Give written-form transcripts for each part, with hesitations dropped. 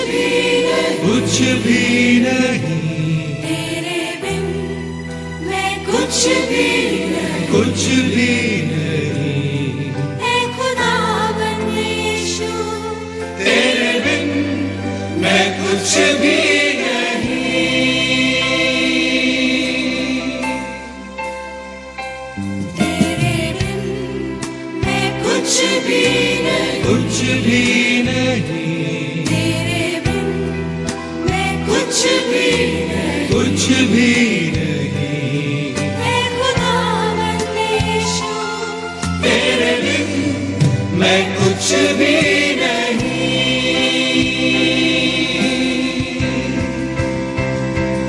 भी नहीं, कुछ भी नहीं, तेरे बिन मैं कुछ भी नहीं, कुछ भी नहीं, ऐ खुदावंद यीशु, तेरे बिन मैं कुछ भी नहीं। तेरे बिन मैं कुछ भी नहीं, कुछ भी नहीं, तेरे बिन मैं कुछ भी नहीं, कुछ भी नहीं, ऐ खुदावंद यीशु, तेरे बिन मैं कुछ भी नहीं।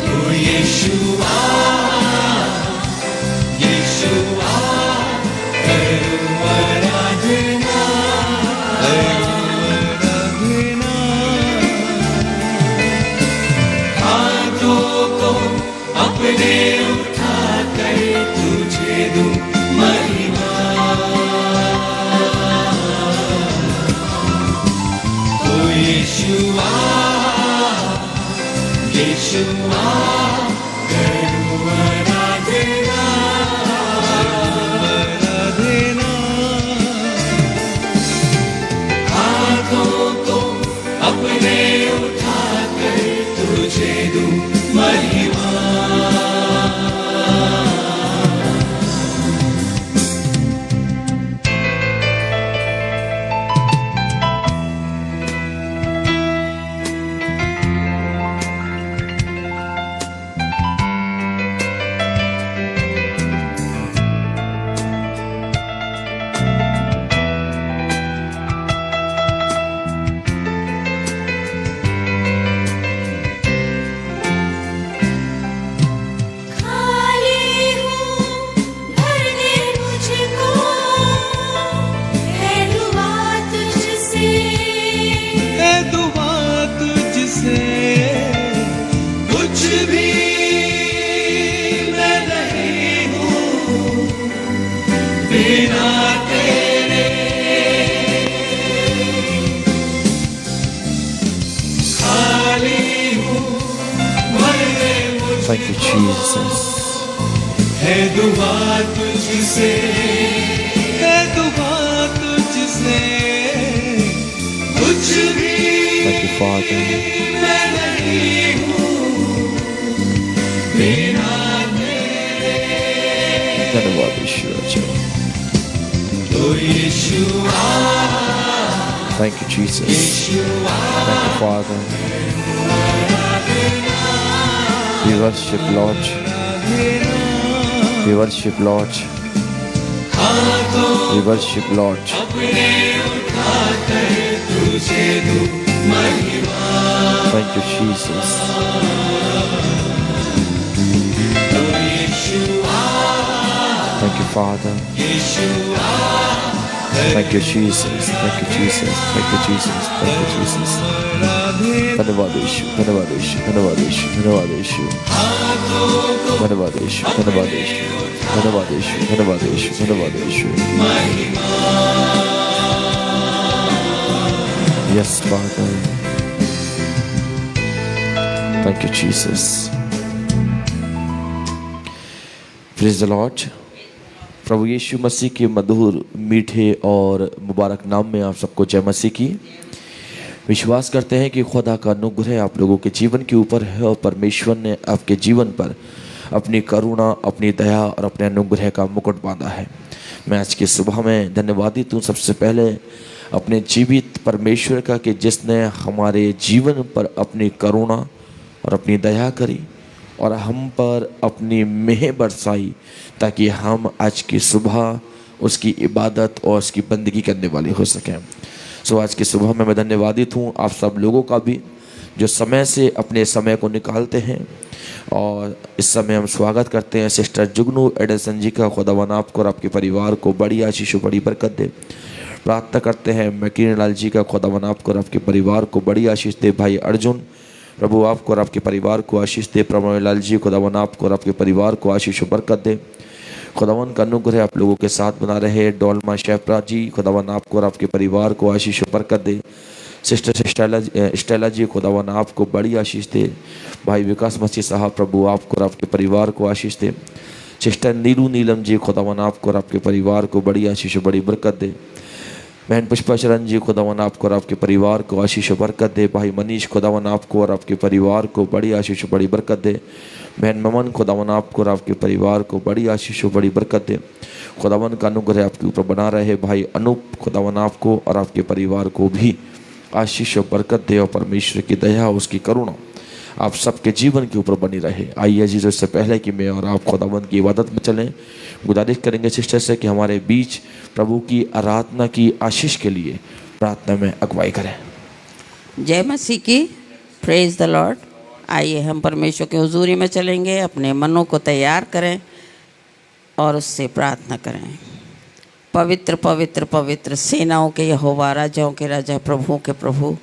तो यीशुआ, यीशुआ, करूं आराधना, करूं आराधना। हाथों को अपने उठा कर तुझे दूं महिमा। तो यीशुआ, यीशुआ, करूं आराधना, आराधना। हाथों को अपने उठा कर तुझे दूं महिमा। खाली हूँ भर दे मुझको, है दुआ तुझसे, है दुआ तुझसे, कुछ भी मैं नहीं हूँ बिना तेरे। खाली हूँ भर दे मुझको, Thank you, Jesus. है दुआ तुझसे, है दुआ तुझसे, कुछ भी Thank you, Father. मैं नहीं हूँ बिना तेरे। धन्यवाद यीशु अच्छा। तो यीशुआ, Thank you, Jesus. यीशुआ, Thank you, Father. We worship, Lord. We worship, Lord. We worship, Lord. अपने उठा कर तुझे दूं महिमा। Thank you, Jesus. तो यीशुआ, Thank you, Father. यीशुआ, Thank you, Jesus. Thank you, Jesus. Thank you, Jesus. Thank you, Jesus. धन्यवाद यीशु, धन्यवाद यीशु, धन्यवाद यीशु, धन्यवाद यीशु, धन्यवाद यीशु, धन्यवाद यीशु, धन्यवाद यीशु, धन्यवाद यीशु, धन्यवाद यीशु। Yes, Father. Thank you, Jesus. Praise the Lord. प्रभु यीशु मसीह के मधुर, मीठे और मुबारक नाम में आप सबको जय मसीह की। विश्वास करते हैं कि खुदा का अनुग्रह आप लोगों के जीवन के ऊपर है और परमेश्वर ने आपके जीवन पर अपनी करुणा, अपनी दया और अपने अनुग्रह का मुकुट बांधा है। मैं आज की सुबह में धन्यवादित हूँ सबसे पहले अपने जीवित परमेश्वर का कि जिसने हमारे जीवन पर अपनी करुणा और अपनी दया करी और हम पर अपनी मेह बरसाई ताकि हम आज की सुबह उसकी इबादत और उसकी बंदगी करने वाले हो सकें। सो आज की सुबह में मैं धन्यवादित हूँ आप सब लोगों का भी जो समय से अपने समय को निकालते हैं। और इस समय हम स्वागत करते हैं सिस्टर जुगनू एडिसन जी का। खुदावन आपको और आपके परिवार को बड़ी आशीष और बड़ी बरकत दे। प्रार्थना करते हैं मकीन लाल जी का। खुदावन आपको और आपके परिवार को बड़ी आशीष दे। भाई अर्जुन प्रभु आपको और आपके परिवार को आशीष दे। प्रमोद लाल जी खुदावन आपको और आपके परिवार को आशीष और बरकत दे। खुदावन का अनुग्रह आप लोगों के साथ बना रहे। डोलमा शेफरा जी खुदावन आपको और आपके परिवार को आशीष और बरकत दे। सिस्टर स्टेला जी खुदावन आपको बड़ी आशीष दे। भाई विकास मसीह साहब प्रभु आपको और आपके परिवार को आशीष दे। सिस्टर नीलम जी खुदावन आपको और आपके परिवार को बड़ी आशीष और बड़ी बरकत दे। बहन पुष्पाचरण जी खुदावन आपको और आपके परिवार को आशीष और बरकत दे। भाई मनीष खुदावन आपको और आपके परिवार को बड़ी आशीष और बड़ी बरकत दे। बहन ममन खुदावन आपको और आपके परिवार को बड़ी आशीष और बड़ी बरकत दे। खुदावन का अनुग्रह आपके ऊपर बना रहे। भाई अनूप खुदावन आपको और आपके परिवार को भी आशीष और बरकत दे और परमेश्वर की दया उसकी करुणा आप सबके जीवन के ऊपर बनी रहे। आइए जी, इससे पहले कि मैं और आप खुदावन की इबादत में चलें, गुजारिश करेंगे सिस्टर से कि हमारे बीच प्रभु की आराधना की आशीष के लिए प्रार्थना में अगुवाई करें। जय मसीह की, प्रेज द लॉर्ड। आइए हम परमेश्वर के हुजूरी में चलेंगे, अपने मनों को तैयार करें और उससे प्रार्थना करें। पवित्र पवित्र पवित्र सेनाओं के यहोवा, राजाओं के राजा, प्रभुओं के प्रभु,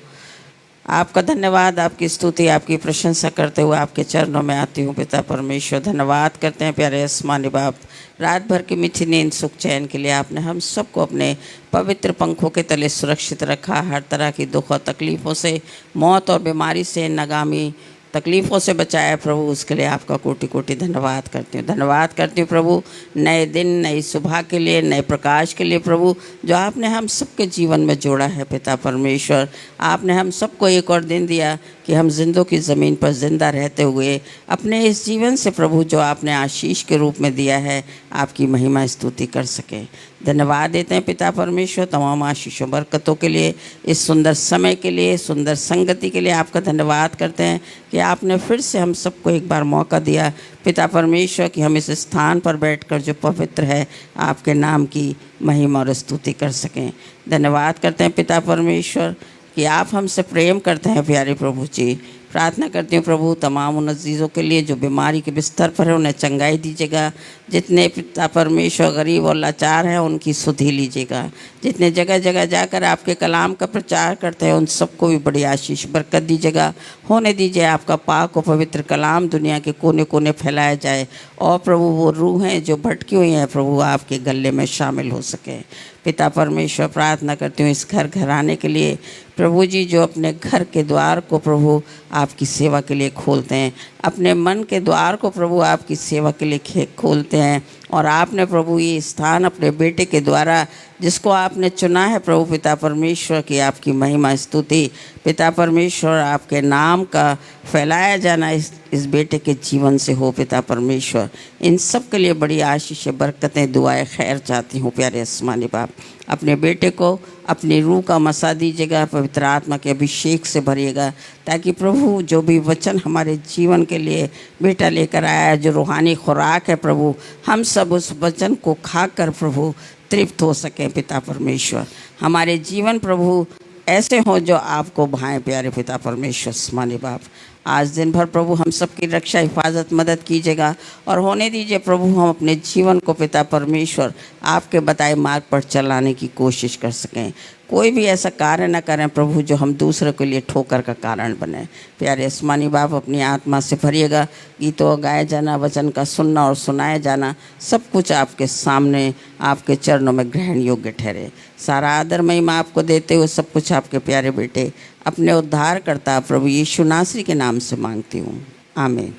आपका धन्यवाद, आपकी स्तुति, आपकी प्रशंसा करते हुए आपके चरणों में आती हूँ पिता परमेश्वर। धन्यवाद करते हैं प्यारे आसमानी बाप, रात भर की मीठी नींद सुख चैन के लिए आपने हम सबको अपने पवित्र पंखों के तले सुरक्षित रखा। हर तरह की दुख और तकलीफ़ों से, मौत और बीमारी से, नागामी तकलीफ़ों से बचाया प्रभु, उसके लिए आपका कोटि कोटि धन्यवाद करती हूँ। धन्यवाद करती हूँ प्रभु नए दिन, नई सुबह के लिए, नए प्रकाश के लिए प्रभु, जो आपने हम सबके जीवन में जोड़ा है पिता परमेश्वर। आपने हम सबको एक और दिन दिया कि हम जिंदों की ज़मीन पर ज़िंदा रहते हुए अपने इस जीवन से प्रभु जो आपने आशीष के रूप में दिया है, आपकी महिमा स्तुति कर सकें। धन्यवाद देते हैं पिता परमेश्वर तमाम आशीषों बरकतों के लिए, इस सुंदर समय के लिए, सुंदर संगति के लिए आपका धन्यवाद करते हैं कि आपने फिर से हम सबको एक बार मौका दिया पिता परमेश्वर कि हम इस स्थान पर बैठकर जो पवित्र है आपके नाम की महिमा और स्तुति कर सकें। धन्यवाद करते हैं पिता परमेश्वर कि आप हमसे प्रेम करते हैं प्यारे प्रभु जी। प्रार्थना करती हूँ प्रभु तमाम उन अजीज़ों के लिए जो बीमारी के बिस्तर पर है, उन्हें चंगाई दीजिएगा। जितने पिता परमेश्वर गरीब और लाचार हैं उनकी सुधि लीजिएगा। जितने जगह जगह जाकर आपके कलाम का प्रचार करते हैं उन सबको भी बड़ी आशीष बरकत दीजिएगा। होने दीजिए आपका पाक और पवित्र कलाम दुनिया के कोने कोने फैलाया जाए और प्रभु वो रूहें जो भटकी हुई हैं प्रभु आपके गले में शामिल हो सके। पिता परमेश्वर प्रार्थना करती हूँ इस घर घराने के लिए प्रभु जी, जो अपने घर के द्वार को प्रभु आपकी सेवा के लिए खोलते हैं, अपने मन के द्वार को प्रभु आपकी सेवा के लिए खोलते हैं। और आपने प्रभु ये स्थान अपने बेटे के द्वारा जिसको आपने चुना है प्रभु पिता परमेश्वर की आपकी महिमा स्तुति पिता परमेश्वर, आपके नाम का फैलाया जाना इस बेटे के जीवन से हो पिता परमेश्वर। इन सब के लिए बड़ी आशीष बरकतें दुआएं खैर चाहती हूँ प्यारे आसमानी बाप। अपने बेटे को अपनी रूह का मसा दीजिएगा, पवित्र आत्मा के अभिषेक से भरिएगा, ताकि प्रभु जो भी वचन हमारे जीवन के लिए बेटा लेकर आया है, जो रूहानी खुराक है प्रभु, हम सब उस वचन को खाकर प्रभु तृप्त हो सकें पिता परमेश्वर। हमारे जीवन प्रभु ऐसे हों जो आपको भाएं प्यारे पिता परमेश्वर आसमानी बाप। आज दिन भर प्रभु हम सबकी रक्षा हिफाजत मदद कीजिएगा और होने दीजिए प्रभु हम अपने जीवन को पिता परमेश्वर आपके बताए मार्ग पर चलाने की कोशिश कर सकें। कोई भी ऐसा कार्य न करें प्रभु जो हम दूसरों के लिए ठोकर का कारण बने। प्यारे आसमानी बाप अपनी आत्मा से भरिएगा। गीतों गाया जाना, वचन का सुनना और सुनाया जाना, सब कुछ आपके सामने आपके चरणों में ग्रहण योग्य ठहरे। सारा आदर महिमा आपको देते हुए सब कुछ आपके प्यारे बेटे अपने उद्धार करता प्रभु यीशु नासरी के नाम से मांगती हूँ, आमीन।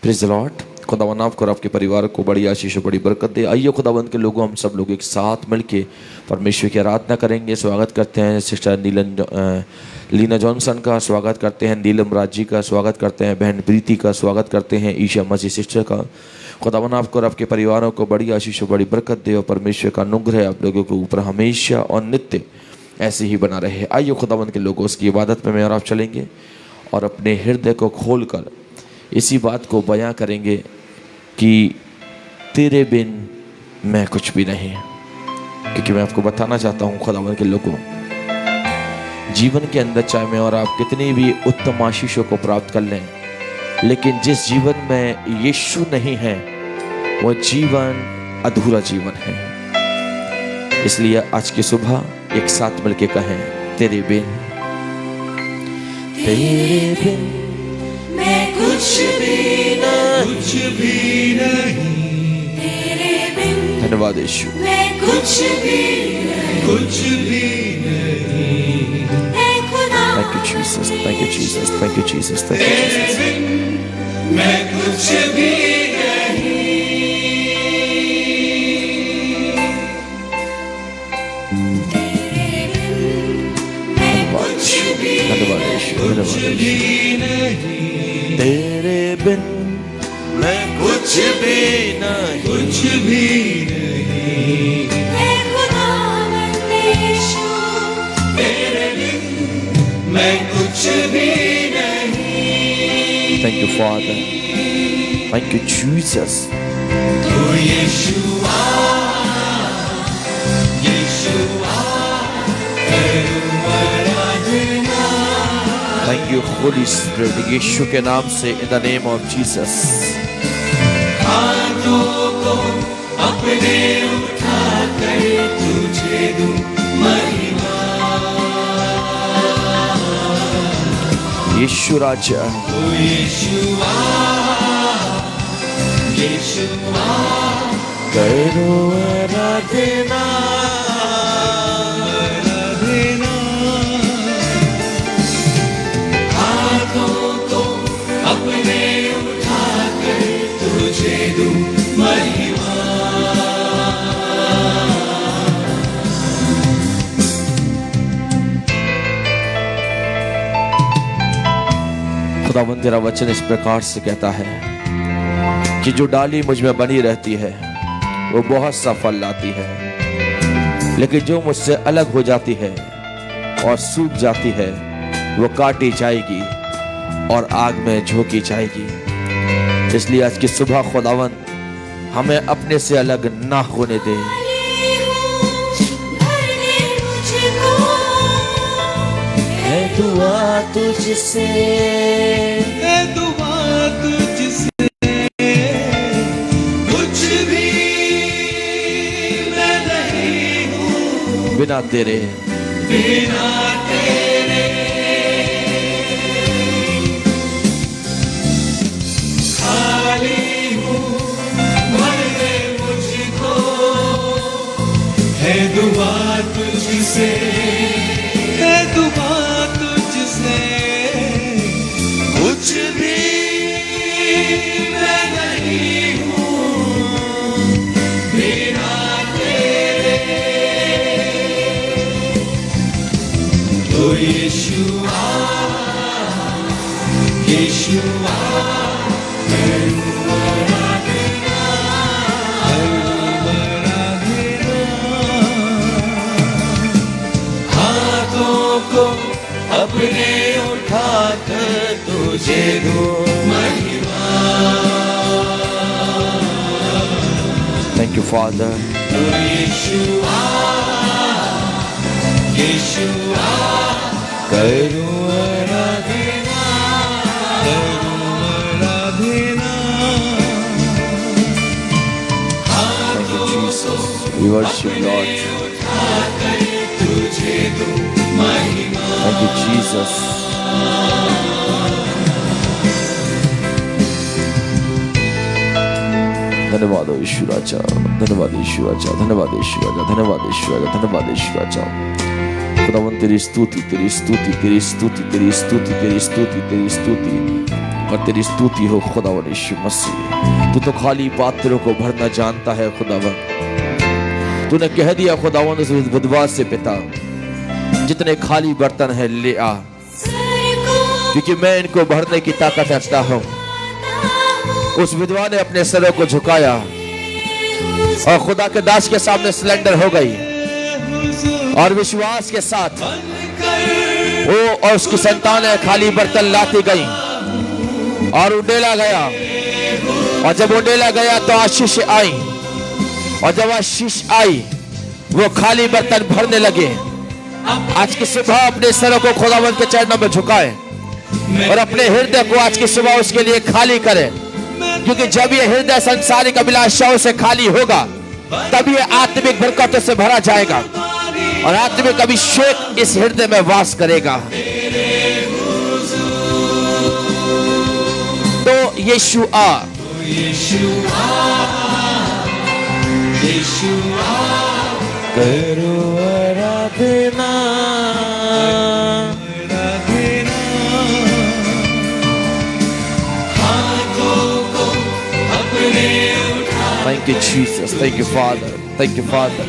Praise the Lord. खुदावन आपको और आपके परिवार को बड़ी आशीष और बड़ी बरकत दे। आइए खुदावन के लोगों, हम सब लोग एक साथ मिलके परमेश्वर की आराधना करेंगे। स्वागत करते हैं सिस्टर लीना जॉनसन का, स्वागत करते हैं नीलम राज जी का, स्वागत करते हैं बहन प्रीति का, स्वागत करते हैं ईशा मसीह सिस्टर का। खुदावन आपको और आपके परिवारों को बड़ी आशीष और बड़ी बरकत दे और परमेश्वर का अनुग्रह आप लोगों के ऊपर हमेशा और नित्य ऐसे ही बना रहे। आइए खुदावन के लोगों, उसकी इबादत में मैं और आप चलेंगे और अपने हृदय को खोल कर इसी बात को बयां करेंगे कि तेरे बिन मैं कुछ भी नहीं। क्योंकि मैं आपको बताना चाहता हूँ खुदावन के लोगों, जीवन के अंदर चाहे मैं और आप कितनी भी उत्तम आशीषों को प्राप्त कर लें, लेकिन जिस जीवन में यीशु नहीं है वो जीवन अधूरा जीवन है। इसलिए आज की सुबह एक साथ मिलके कहें, तेरे बिन मैं कुछ भी नहीं, तेरे बिन धन्यवाद यीशु। मैं कुछ भी नहीं, कुछ भी नहीं, thank you Jesus, thank you Jesus. मैं कुछ भी नहीं। कुछ भी धन्यवाद यीशु, धन्यवाद यीशु। तेरे बिन मैं कुछ भी नहीं, कुछ भी नहीं। मैं खुदावंद यीशु, तेरे बिन मैं कुछ भी नहीं। Thank you father, thank you Jesus. तू यीशुआ, यीशुआ, करूं आराधना। थैंक यू होली स्पिरिट, यीशु के नाम से, इन द नेम ऑफ जीसस। हाथों को अपने उठा कर तुझे दूं महिमा। यीशु राजा, तू यीशुआ, यीशुआ, करो आराधना। आराधना। हाथों को अपने उठा कर तुझे दूं महिमा। खुदावंद तेरा वचन इस प्रकार से कहता है कि जो डाली मुझ में बनी रहती है वो बहुत सा फल लाती है, लेकिन जो मुझसे अलग हो जाती है और सूख जाती है वो काटी जाएगी और आग में झोंकी जाएगी। इसलिए आज की सुबह खुदावंद हमें अपने से अलग ना होने दे। भर दे मुझको, है दुआ तुझसे, है दुआ तुझसे। कुछ भी मैं नहीं हूँ बिना तेरे, बिना तेरे। खाली हूँ, भर दे मुझको। है दुआ तुझसे, है दुआ तुझसे। कुछ भी मैं नहीं हूँ बिना तेरे। तो यीशुआ, यीशुआ, करूं आराधना, करूं आराधना। हाथों को अपने उठा कर तुझे दूं महिमा। Thank you father. तो यीशुआ, यीशुआ, करूं आराधना, करूं आराधना। Thank you Jesus, we worship Lord, उठा कर तुझे दूं महिमा। thank you Jesus। धन्यवाद हो यीशु राजा, धन्यवाद यीशु राजा, धन्यवाद यीशु राजा, धन्यवाद यीशु राजा, धन्यवाद यीशु राजा। खुदावंद तेरी स्तुति, तेरी स्तुति, तेरी स्तुति, तेरी स्तुति, तेरी स्तुति, तेरी स्तुति और तेरी स्तुति हो खुदावंद यीशु मसीह। तू तो खाली पात्रों को भरना जानता है खुदावंद। तूने कह दिया खुदावंद उस विधवा से, पिता जितने खाली बर्तन है ले आ, क्योंकि मैं इनको भरने की ताकत रखता हूँ। उस विधवा ने अपने सरों को झुकाया और खुदा के दास के सामने सिलेंडर हो गई और विश्वास के साथ वो और उसकी संतानें खाली बर्तन लाती गई और उडेला गया। और जब उडेला गया तो आशीष आई, और जब आशीष आई वो खाली बर्तन भरने लगे। आज की सुबह अपने सरों को खुदावंद के चरणों में झुकाए और अपने हृदय को आज की सुबह उसके लिए खाली करें, क्योंकि जब ये हृदय संसारिक अभिलाषाओं से खाली होगा तब ये आत्मिक बरकतों से भरा जाएगा और आत्मिक अभिषेक इस हृदय में वास करेगा। तो यीशुआ, यीशुआ, यीशुआ, करो आराधना, Jesus. Thank you, Father. Thank you, Father.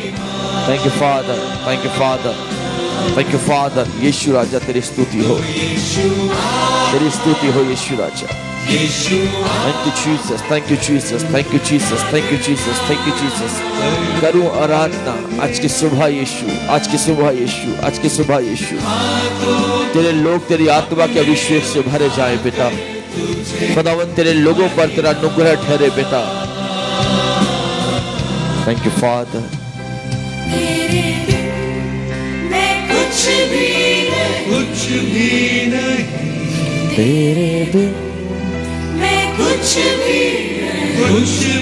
Thank you, Father. Thank you, Father. Thank you, Father. यीशु राजा तेरी स्तुति हो, तेरी स्तुति हो यीशु राजा. Thank you, Jesus. Thank you, Jesus. Thank you, Jesus. Thank you, Jesus. Thank you, Jesus. करूं आराधना आज की सुबह यीशु, आज की सुबह यीशु, आज की सुबह यीशु. तेरे लोग तेरी आत्मा के अभिषेक से भरे जाए पिता. खुदावंद तेरे लोगों पर तेरा अनुग्रह ठहरे पिता. Thank you, Father. तेरे बिन मैं कुछ भी नहीं, तेरे बिन मैं कुछ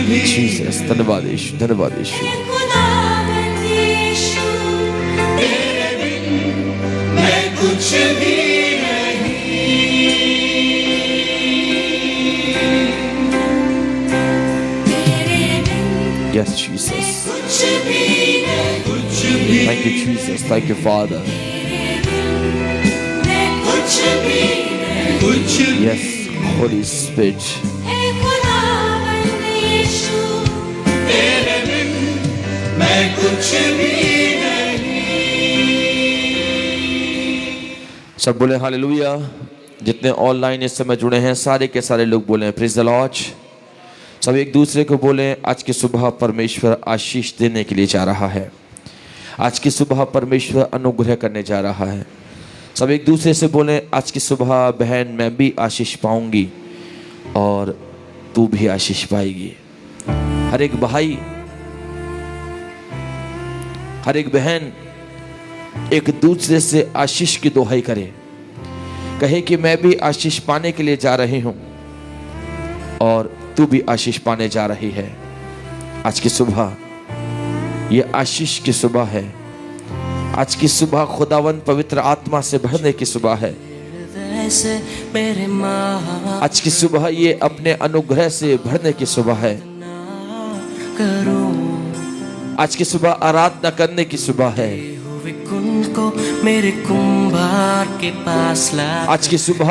भी Jesus. धन्यवाद यीशु, धन्यवाद यीशु. खुदावंद यीशु, तेरे बिन मैं कुछ भी Yes, Jesus. कुछ भी Thank you, Jesus. Thank you, Father. मैं कुछ भी Yes, Holy Spirit. खुदावंद यीशु, तेरे बिन मैं कुछ भी सब बोले हालेलुया. जितने ऑनलाइन इस समय जुड़े हैं सारे के सारे लोग बोले प्रेज द लॉर्ड. सब एक दूसरे को बोले आज की सुबह परमेश्वर आशीष देने के लिए जा रहा है. आज की सुबह परमेश्वर अनुग्रह करने जा रहा है. सब एक दूसरे से बोले आज की सुबह बहन मैं भी आशीष पाऊंगी और तू भी आशीष पाएगी. हर एक भाई, हर एक बहन एक दूसरे से आशीष की दुहाई करे, कहे कि मैं भी आशीष पाने के लिए जा रही हूं और तू भी आशीष पाने जा रही है. आज की सुबह ये आशीष की सुबह है. आज की सुबह खुदावंद पवित्र आत्मा से भरने की सुबह है. आज की सुबह ये अपने अनुग्रह से भरने की सुबह है. आज की सुबह आराधना करने की सुबह है. मेरे कुंभार के पास ला. आज की सुबह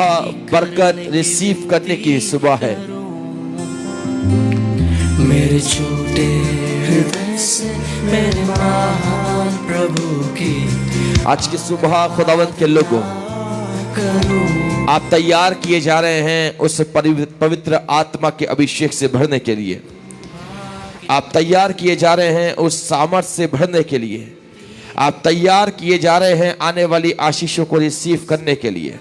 बरकत रिसीव करने की सुबह है. मेरे छोटे हृदय से मेरे महान प्रभु की आज की सुबह खुदावंद के लोगों आप तैयार किए जा रहे हैं उस पवित्र आत्मा के अभिषेक से भरने के लिए. आप तैयार किए जा रहे हैं उस सामर्थ से भरने के लिए. आप तैयार किए जा रहे हैं आने वाली आशीषों को रिसीव करने के लिए.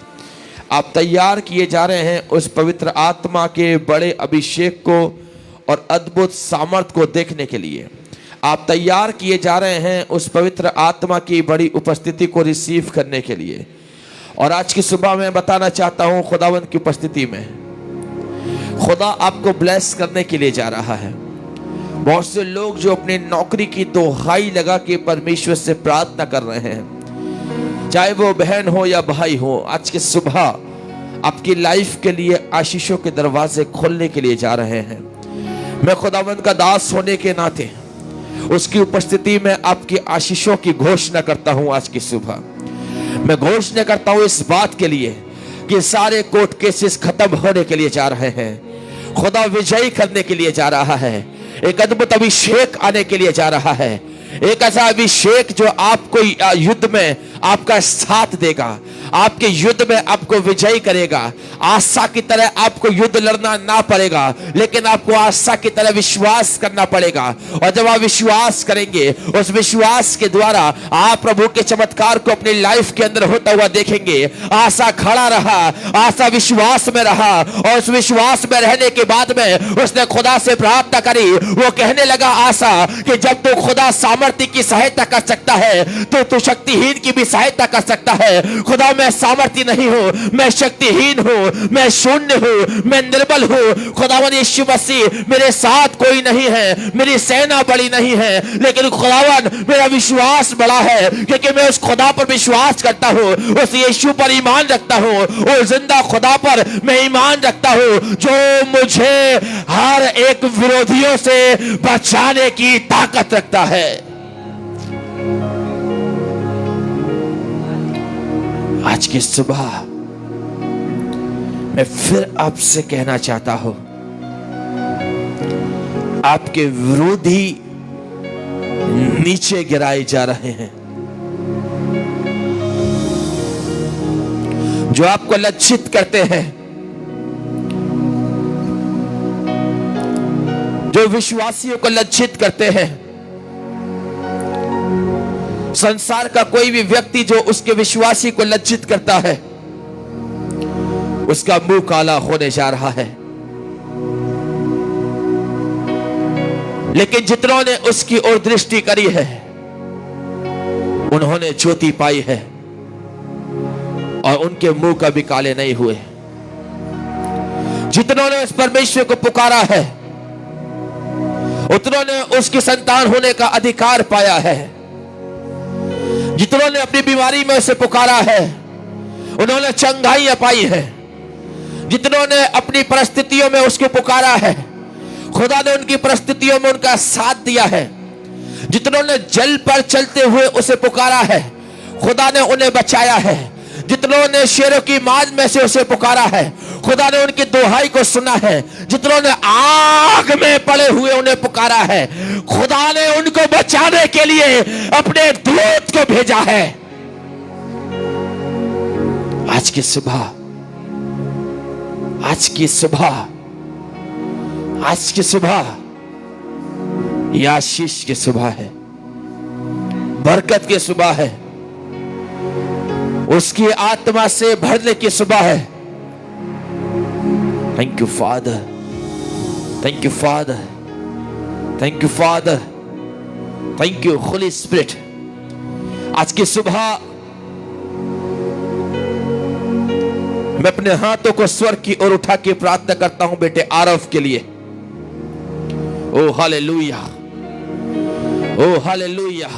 आप तैयार किए जा रहे हैं उस पवित्र आत्मा के बड़े अभिषेक को और अद्भुत सामर्थ को देखने के लिए. आप तैयार किए जा रहे हैं उस पवित्र आत्मा की बड़ी उपस्थिति को रिसीव करने के लिए. और आज की सुबह मैं बताना चाहता हूं खुदावंद की उपस्थिति में खुदा आपको ब्लेस करने के लिए जा रहा है. बहुत से लोग जो अपनी नौकरी की दोहाई लगा के परमेश्वर से प्रार्थना कर रहे हैं, चाहे वो बहन हो या भाई हो, आज की सुबह आपकी लाइफ के लिए आशीषों के दरवाजे खोलने के लिए जा रहे हैं. मैं खुदावंद का दास होने के नाते उसकी उपस्थिति में आपकी आशीषों की घोषणा करता हूं. आज की सुबह मैं घोषणा करता हूं इस बात के लिए कि सारे कोर्ट केसेस खत्म होने के लिए जा रहे हैं. खुदा विजयी करने के लिए जा रहा है. एक अद्भुत अभिषेक आने के लिए जा रहा है. एक ऐसा अभिषेक जो आपको युद्ध में आपका साथ देगा, आपके युद्ध में आपको विजयी करेगा. आशा की तरह आपको युद्ध लड़ना ना पड़ेगा, लेकिन आपको आशा की तरह विश्वास करना पड़ेगा. और जब आप विश्वास करेंगे, उस विश्वास के द्वारा आप प्रभु के चमत्कार को अपनी लाइफ के अंदर होता हुआ देखेंगे. आशा खड़ा रहा, आशा विश्वास में रहा, और उस विश्वास में रहने के बाद में उसने खुदा से प्रार्थना करी. वो कहने लगा आशा कि जब तू खुदा सामर्थ्य की सहायता कर सकता है तो तू शक्तिहीन की भी सहायता कर सकता है. खुदा मैं सामर्थ्य नहीं हूं, मैं शक्तिहीन हूं, मैं शून्य हूं, मैं निर्बल हूं. खुदावन यीशु मसीह मेरे साथ कोई नहीं है, मेरी सेना बड़ी नहीं है, लेकिन खुदावन मेरा विश्वास बड़ा है, क्योंकि मैं उस खुदा पर विश्वास करता हूं, उस यीशु पर ईमान रखता हूं, और जिंदा खुदा पर मैं ईमान रखता हूं जो मुझे हर एक विरोधियों से बचाने की ताकत रखता है. आज की सुबह मैं फिर आपसे कहना चाहता हूं, आपके विरोधी नीचे गिराए जा रहे हैं, जो आपको लज्जित करते हैं, जो विश्वासियों को लज्जित करते हैं। संसार का कोई भी व्यक्ति जो उसके विश्वासी को लज्जित करता है, उसका मुंह काला होने जा रहा है। लेकिन जितनों ने उसकी ओर दृष्टि करी है, उन्होंने ज्योति पाई है और उनके मुंह कभी काले नहीं हुए। जितनों ने उस परमेश्वर को पुकारा है, उतनों ने उसकी संतान होने का अधिकार पाया है। जितनों ने अपनी बीमारी में उसे पुकारा है, उन्होंने चंगाइयां पाई है। जितनों ने अपनी परिस्थितियों में उसको पुकारा है, खुदा ने उनकी परिस्थितियों में उनका साथ दिया है। जितनों ने जल पर चलते हुए उसे पुकारा है, खुदा ने उन्हें बचाया है। जितनों ने शेरों की मांद में से उसे पुकारा है, खुदा ने उनकी दुहाई को सुना है। जितनों ने आग में पड़े हुए उन्हें पुकारा है, खुदा ने उनको बचाने के लिए अपने दूत को भेजा है। आज की सुबह, आज की सुबह, आज की सुबह यह आशीष की सुबह है, बरकत की सुबह है, उसकी आत्मा से भरने की सुबह है। Thank you father, thank you father, thank you father, thank you Holi spirit. आज की सुबह मैं अपने हाथों को स्वर्ग की ओर उठा के प्रार्थना करता हूं बेटे आरव के लिए। ओ हालेलुया, ओ हालेलुया।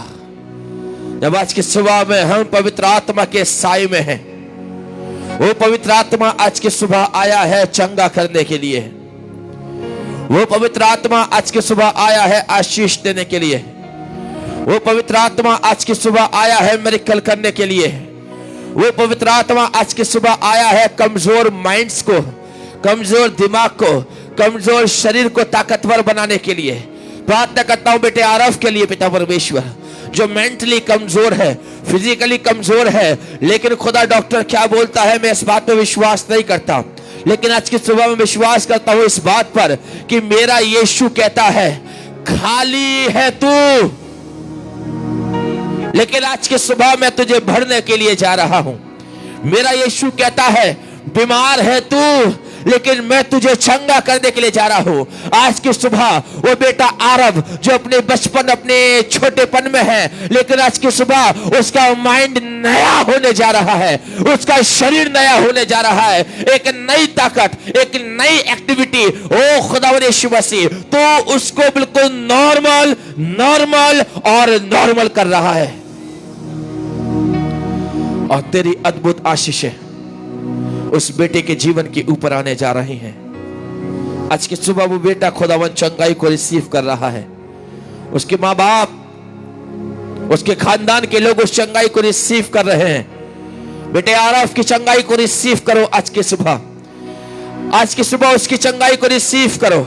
जब आज की सुबह में हम पवित्र आत्मा के साए में हैं, वो पवित्र आत्मा आज की सुबह आया है चंगा करने के लिए। वो पवित्र आत्मा आज की सुबह आया है आशीष देने के लिए। वो पवित्र आत्मा आज की सुबह आया है मिरेकल करने के लिए। वो पवित्र आत्मा आज की सुबह आया है कमजोर माइंड्स को, कमजोर दिमाग को, कमजोर शरीर को ताकतवर बनाने के लिए। प्रार्थना करता हूं बेटे आरव के लिए पिता परमेश्वर, जो मेंटली कमजोर है, फिजिकली कमजोर है, लेकिन खुदा डॉक्टर क्या बोलता है मैं इस बात पे विश्वास नहीं करता, लेकिन आज की सुबह में विश्वास करता हूं इस बात पर कि मेरा यीशु कहता है खाली है तू, लेकिन आज की सुबह मैं तुझे भरने के लिए जा रहा हूं। मेरा यीशु कहता है बीमार है तू, लेकिन मैं तुझे चंगा करने के लिए जा रहा हूं। आज की सुबह वो बेटा आरव जो अपने बचपन, अपने छोटेपन में है, लेकिन आज की सुबह उसका माइंड नया होने जा रहा है, उसका शरीर नया होने जा रहा है, एक नई ताकत, एक नई एक्टिविटी। ओ खुदावंद यीशु मसीह, तो उसको बिल्कुल नॉर्मल, नॉर्मल और नॉर्मल कर रहा है। और तेरी अद्भुत आशीषें उस बेटे के जीवन के ऊपर आने जा रही हैं। आज की सुबह वो बेटा खुदावंद चंगाई को रिसीव कर रहा है। उसके माँ बाप, उसके खानदान के लोग उस चंगाई को रिसीव कर रहे हैं। बेटे आरव की चंगाई को रिसीव करो आज की सुबह। आज की सुबह उसकी चंगाई को रिसीव करो।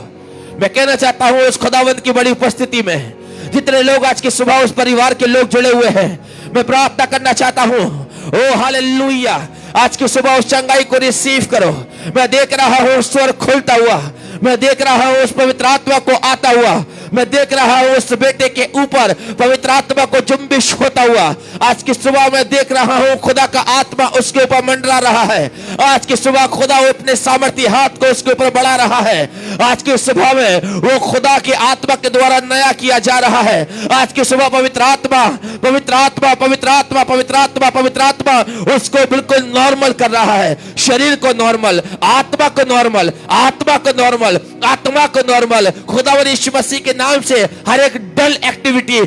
मैं कहना चाहता हूं उस खुदावंद की बड़ी उपस्थिति में जितने लोग आज की सुबह उस परिवार के लोग जुड़े हुए हैं, मैं प्रार्थना करना चाहता हूं, ओ हालेलुया, आज की सुबह उस चंगाई को रिसीव करो। मैं देख रहा हूं स्वर खुलता हुआ, मैं देख रहा हूं उस पवित्र आत्मा को आता हुआ, मैं देख रहा हूं उस बेटे के ऊपर पवित्र आत्मा को जुम्बिश होता हुआ। आज की सुबह मैं देख रहा हूं खुदा का आत्मा उसके ऊपर मंडरा रहा है। आज की सुबह खुदा वो अपने सामर्थी हाथ को उसके ऊपर बढ़ा रहा है। आज की सुबह में वो खुदा की आत्मा के द्वारा नया किया जा रहा है। आज की सुबह पवित्र आत्मा, पवित्र आत्मा, पवित्र आत्मा, पवित्र आत्मा, पवित्र आत्मा उसको बिल्कुल नॉर्मल कर रहा है। शरीर को नॉर्मल, आत्मा को नॉर्मल, आत्मा को नॉर्मल, आत्मा को नॉर्मल। खुदावंद यीशु मसीह के नाम से हर एक dull activity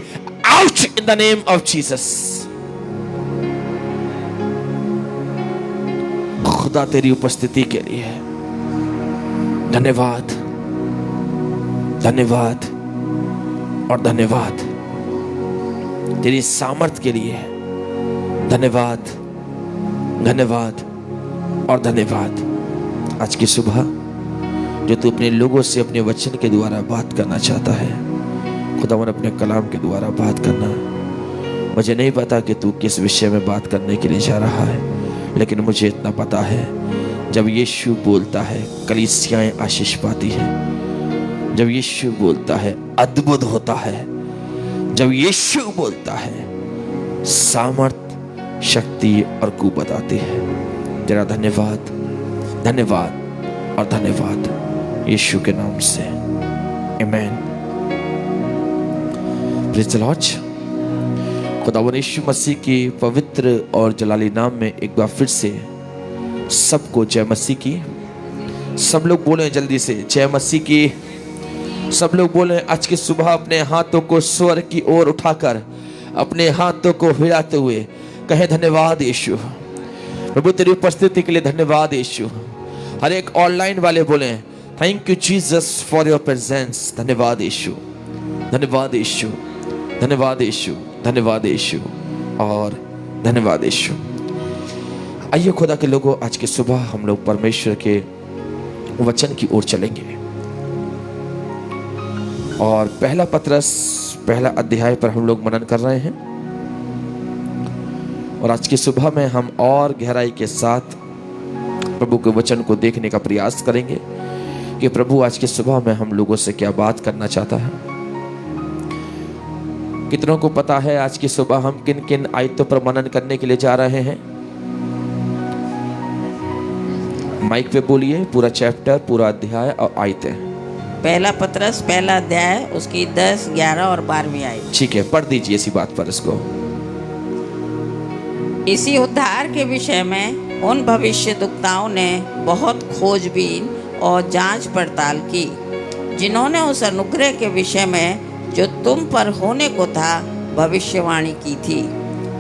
out in the name of Jesus. खुदा तेरी उपस्थिति के लिए धन्यवाद, धन्यवाद और धन्यवाद। तेरी सामर्थ के लिए धन्यवाद, धन्यवाद और धन्यवाद। आज की सुबह जो तू अपने लोगों से अपने वचन के द्वारा बात करना चाहता है। खुदावन अपने कलाम के द्वारा बात करना। मुझे नहीं पता कि तू किस विषय में बात करने के लिए जा रहा है, लेकिन मुझे इतना पता है जब यीशु बोलता है कलीसियाएं आशीष पाती हैं। जब यीशु बोलता है अद्भुत होता है। जब यीशु बोलता है सामर्थ, शक्ति और कुवत आती है। तेरा धन्यवाद, धन्यवाद और धन्यवाद यीशु के नाम से, आमीन। Praise the Lord. खुदावंद यीशु मसीह की पवित्र और जलाली नाम में एक बार फिर से सबको जय मसीह की। सब लोग बोले जल्दी से जय मसीह की। सब लोग बोले आज की सुबह अपने हाथों को स्वर्ग की ओर उठाकर अपने हाथों को हिलाते हुए कहे धन्यवाद यीशु। प्रभु तेरी उपस्थिति के लिए धन्यवाद यीशु। हर एक ऑनलाइन वाले बोले thank you Jesus for your presence. धन्यवाद यीशु, धन्यवाद यीशु, धन्यवाद यीशु, धन्यवाद यीशु और धन्यवाद यीशु। आइए खुदा के लोगों, आज की सुबह हम लोग परमेश्वर के वचन की ओर चलेंगे और पहला पत्रस पहला अध्याय पर हम लोग मनन कर रहे हैं। और आज की सुबह में हम और गहराई के साथ प्रभु के वचन को देखने का प्रयास करेंगे कि प्रभु आज की सुबह में हम लोगों से क्या बात करना चाहता है। कितनों को पता है आज की सुबह हम किन किन आयतों पर मनन करने के लिए जा रहे हैं? माइक पे बोलिए पूरा चैप्टर, पूरा अध्याय और आयतें। पहला पत्रस पहला अध्याय उसकी 10, 11 और 12वीं आयत। ठीक है, पढ़ दीजिए इसी बात पर इसको। इसी उद्धार के विषय में उन भविष्यद्वक्ताओं ने बहुत खोजबीन और जांच पड़ताल की, जिन्होंने उस अनुग्रह के विषय में जो तुम पर होने को था भविष्यवाणी की थी।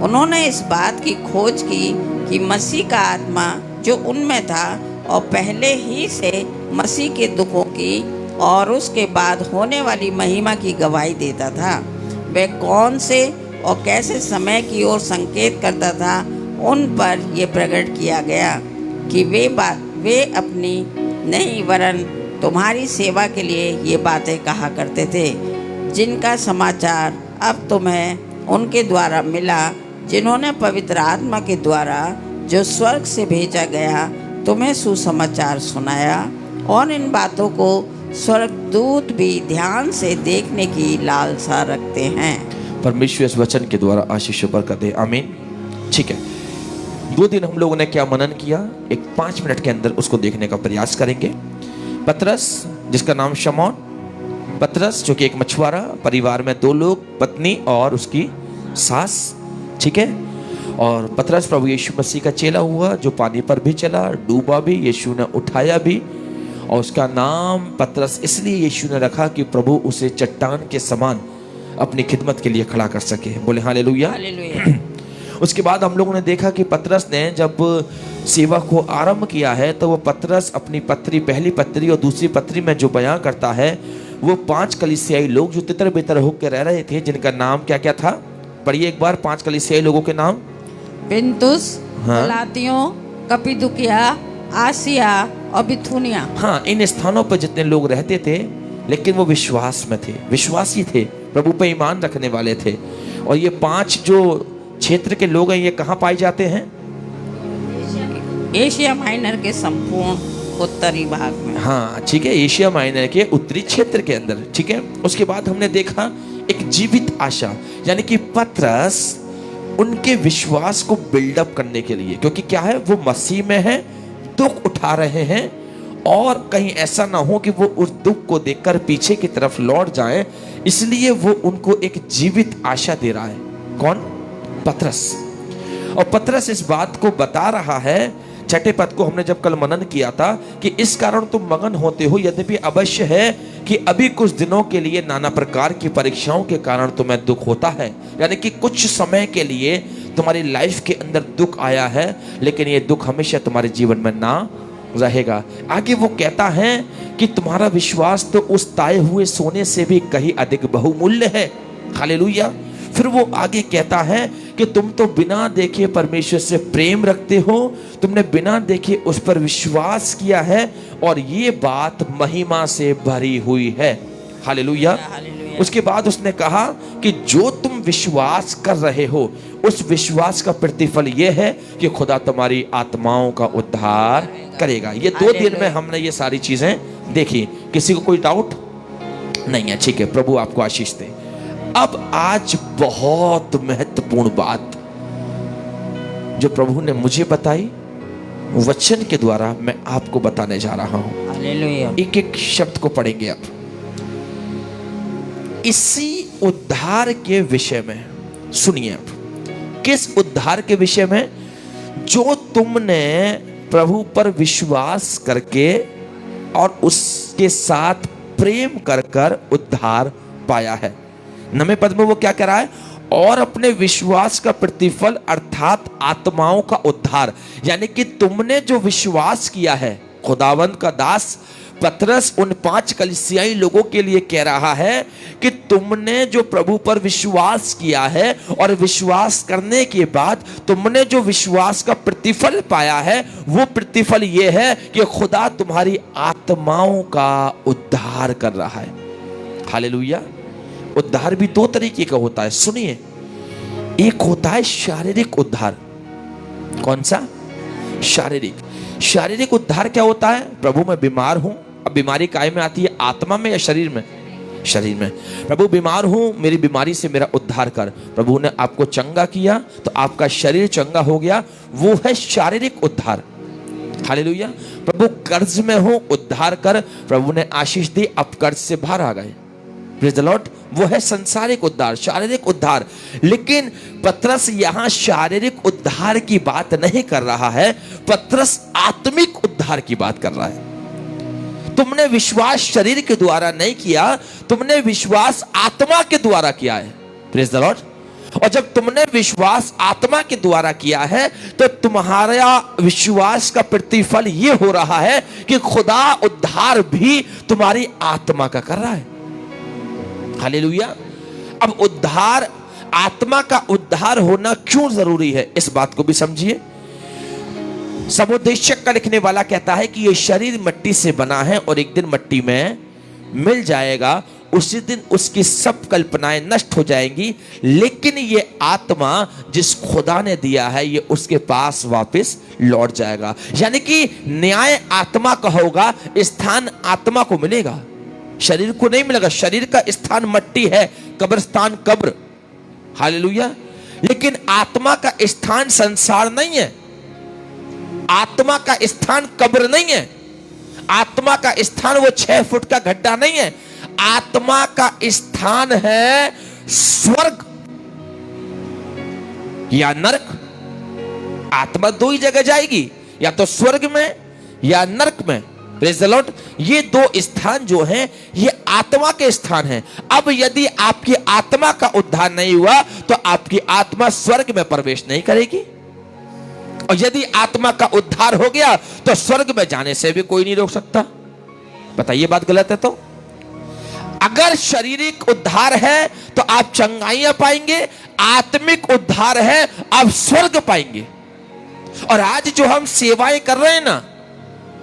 उन्होंने इस बात की खोज की कि मसीह का आत्मा जो उनमें था और पहले ही से मसीह के दुखों की और उसके बाद होने वाली महिमा की गवाही देता था, वह कौन से और कैसे समय की ओर संकेत करता था, उन पर यह प्रकट किया गया कि वे अपनी नहीं वरन तुम्हारी सेवा के लिए ये बातें कहा करते थे, जिनका समाचार अब तुम्हें उनके द्वारा मिला, जिन्होंने पवित्र आत्मा के द्वारा जो स्वर्ग से भेजा गया तुम्हें सुसमाचार सुनाया। और इन बातों को स्वर्गदूत भी ध्यान से देखने की लालसा रखते हैं। परमेश्वर इस वचन के द्वारा आशीष बरकत दे, आमीन। ठीक है, 2 दिन हम लोगों ने क्या मनन किया, एक 5 मिनट के अंदर उसको देखने का प्रयास करेंगे। पतरस जिसका नाम शमौन पतरस, जो कि एक मछुआरा, परिवार में 2 लोग, पत्नी और उसकी सास। ठीक है, और पतरस प्रभु यीशु मसीह का चेला हुआ, जो पानी पर भी चला, डूबा भी, यीशु ने उठाया भी। और उसका नाम पतरस इसलिए यीशु ने रखा कि प्रभु उसे चट्टान के समान अपनी खिदमत के लिए खड़ा कर सके। बोले हालेलुया, हालेलुया। उसके बाद हम लोगों ने देखा कि पतरस ने जब सेवा को आरंभ किया है तो वो पतरस अपनी पत्री, पहली पत्री और दूसरी पत्री में जो बयां करता है, वो 5 कलीसियाई लोग जो तितर बितर होकर रह रहे थे, जिनका नाम क्या क्या था, पढ़िए एक बार 5 कलीसियाई लोगों के नाम। पिंतुस, हाँ। गलातियों, कप्पदोकिया, आसिया और बिथुनिया। हाँ, इन स्थानों पर जितने लोग रहते थे, लेकिन वो विश्वास में थे, विश्वासी थे, प्रभु पे ईमान रखने वाले थे। और ये 5 जो क्षेत्र के लोग हैं, ये कहाँ पाए जाते हैं? एशिया माइनर के संपूर्ण उत्तरी भाग में। हाँ ठीक है, एशिया माइनर के उत्तरी क्षेत्र के अंदर। ठीक है, उसके बाद हमने देखा एक जीवित आशा, यानी कि पतरस उनके विश्वास को बिल्डअप करने के लिए, क्योंकि क्या है, वो मसीह में है, दुख उठा रहे हैं, और कहीं ऐसा ना हो कि वो उस दुख को देखकर पीछे की तरफ लौट जाएं, इसलिए वो उनको एक जीवित आशा दे रहा है। कौन? पतरस। और पतरस इस बात को बता रहा है, 6ठे पद को हमने जब कल मनन किया था, कि इस कारण तुम मगन होते हो, यद्यपि अवश्य है कि अभी कुछ दिनों के लिए नाना प्रकार की परीक्षाओं के कारण तुम्हें दुख होता है। यानी कि कुछ समय के लिए तुम्हारी लाइफ के अंदर दुख आया है, लेकिन ये दुख हमेशा तुम्हारे जीवन में ना रहेगा। आगे वो कहता है कि तुम्हारा विश्वास तो उस ताए हुए सोने से भी कहीं अधिक बहुमूल्य है। हालेलुया। फिर वो आगे कहता है कि तुम तो बिना देखे परमेश्वर से प्रेम रखते हो, तुमने बिना देखे उस पर विश्वास किया है और ये बात महिमा से भरी हुई है। हालेलुया। हालेलुया। उसके बाद उसने कहा कि जो तुम विश्वास कर रहे हो उस विश्वास का प्रतिफल ये है कि खुदा तुम्हारी आत्माओं का उद्धार करेगा। ये 2 दिन में हमने ये सारी चीजें देखी। किसी को कोई डाउट नहीं है? ठीक है, प्रभु आपको आशीष दे। अब आज बहुत महत्वपूर्ण बात जो प्रभु ने मुझे बताई वचन के द्वारा मैं आपको बताने जा रहा हूं। हालेलुया। एक एक शब्द को पढ़ेंगे आप। इसी उद्धार के विषय में सुनिए आप। किस उद्धार के विषय में? जो तुमने प्रभु पर विश्वास करके और उसके साथ प्रेम कर कर उद्धार पाया है। 9वें पद में वो क्या कह रहा है? और अपने विश्वास का प्रतिफल अर्थात आत्माओं का उद्धार। यानी कि तुमने जो विश्वास किया है, खुदावंद का दास पतरस उन 5 कलीसियाई लोगों के लिए कह रहा है कि तुमने जो प्रभु पर विश्वास किया है और विश्वास करने के बाद तुमने जो विश्वास का प्रतिफल पाया है, वो प्रतिफल ये है कि खुदा तुम्हारी आत्माओं का उद्धार कर रहा है। हालेलुया। उद्धार भी 2 तरीके का होता है, सुनिए। एक होता है शारीरिक उद्धार। कौन सा? शारीरिक उद्धार क्या होता है? प्रभु मैं बीमार हूं। अब बीमारी काय में आती है? आत्मा में या शरीर में? शरीर में। प्रभु बीमार हूं, मेरी बीमारी से मेरा उद्धार कर। प्रभु ने आपको चंगा किया तो आपका शरीर चंगा हो गया, वो है शारीरिक उद्धार। हालेलुया। प्रभु कर्ज में हो, उद्धार कर। प्रभु ने आशीष दी, आप कर्ज से बाहर आ गए। Praise the Lord. वो है संसारिक उद्धार, शारीरिक उद्धार। लेकिन पतरस यहां शारीरिक उद्धार की बात नहीं कर रहा है, पतरस आत्मिक उद्धार की बात कर रहा है। तुमने विश्वास शरीर के द्वारा नहीं किया, तुमने विश्वास आत्मा के द्वारा किया है। Praise the Lord. और जब तुमने विश्वास आत्मा के द्वारा किया है तो तुम्हारा विश्वास का प्रतिफल ये हो रहा है कि खुदा उद्धार भी तुम्हारी आत्मा का कर रहा है। हालेलुया। अब उद्धार, आत्मा का उद्धार होना क्यों जरूरी है, इस बात को भी समझिए। समुद्देशक का लिखने वाला कहता है कि यह शरीर मिट्टी से बना है और एक दिन मिट्टी में मिल जाएगा। उसी दिन उसकी सब कल्पनाएं नष्ट हो जाएंगी, लेकिन ये आत्मा जिस खुदा ने दिया है ये उसके पास वापस लौट जाएगा। यानी कि न्याय आत्मा का होगा, स्थान आत्मा को मिलेगा, शरीर को नहीं मिलेगा। शरीर का स्थान मट्टी है, कब्रिस्तान कब्र। हालेलुया। लेकिन आत्मा का स्थान संसार नहीं है, आत्मा का स्थान कब्र नहीं है, आत्मा का स्थान वो 6 फुट का गड्ढा नहीं है। आत्मा का स्थान है स्वर्ग या नरक। आत्मा 2 ही जगह जाएगी, या तो स्वर्ग में या नरक में। Praise the Lord. ये 2 स्थान जो हैं ये आत्मा के स्थान हैं। अब यदि आपकी आत्मा का उद्धार नहीं हुआ तो आपकी आत्मा स्वर्ग में प्रवेश नहीं करेगी, और यदि आत्मा का उद्धार हो गया तो स्वर्ग में जाने से भी कोई नहीं रोक सकता। बताइए बात गलत है? तो अगर शारीरिक उद्धार है तो आप चंगाइयां पाएंगे, आत्मिक उद्धार है आप स्वर्ग पाएंगे। और आज जो हम सेवाएं कर रहे हैं ना,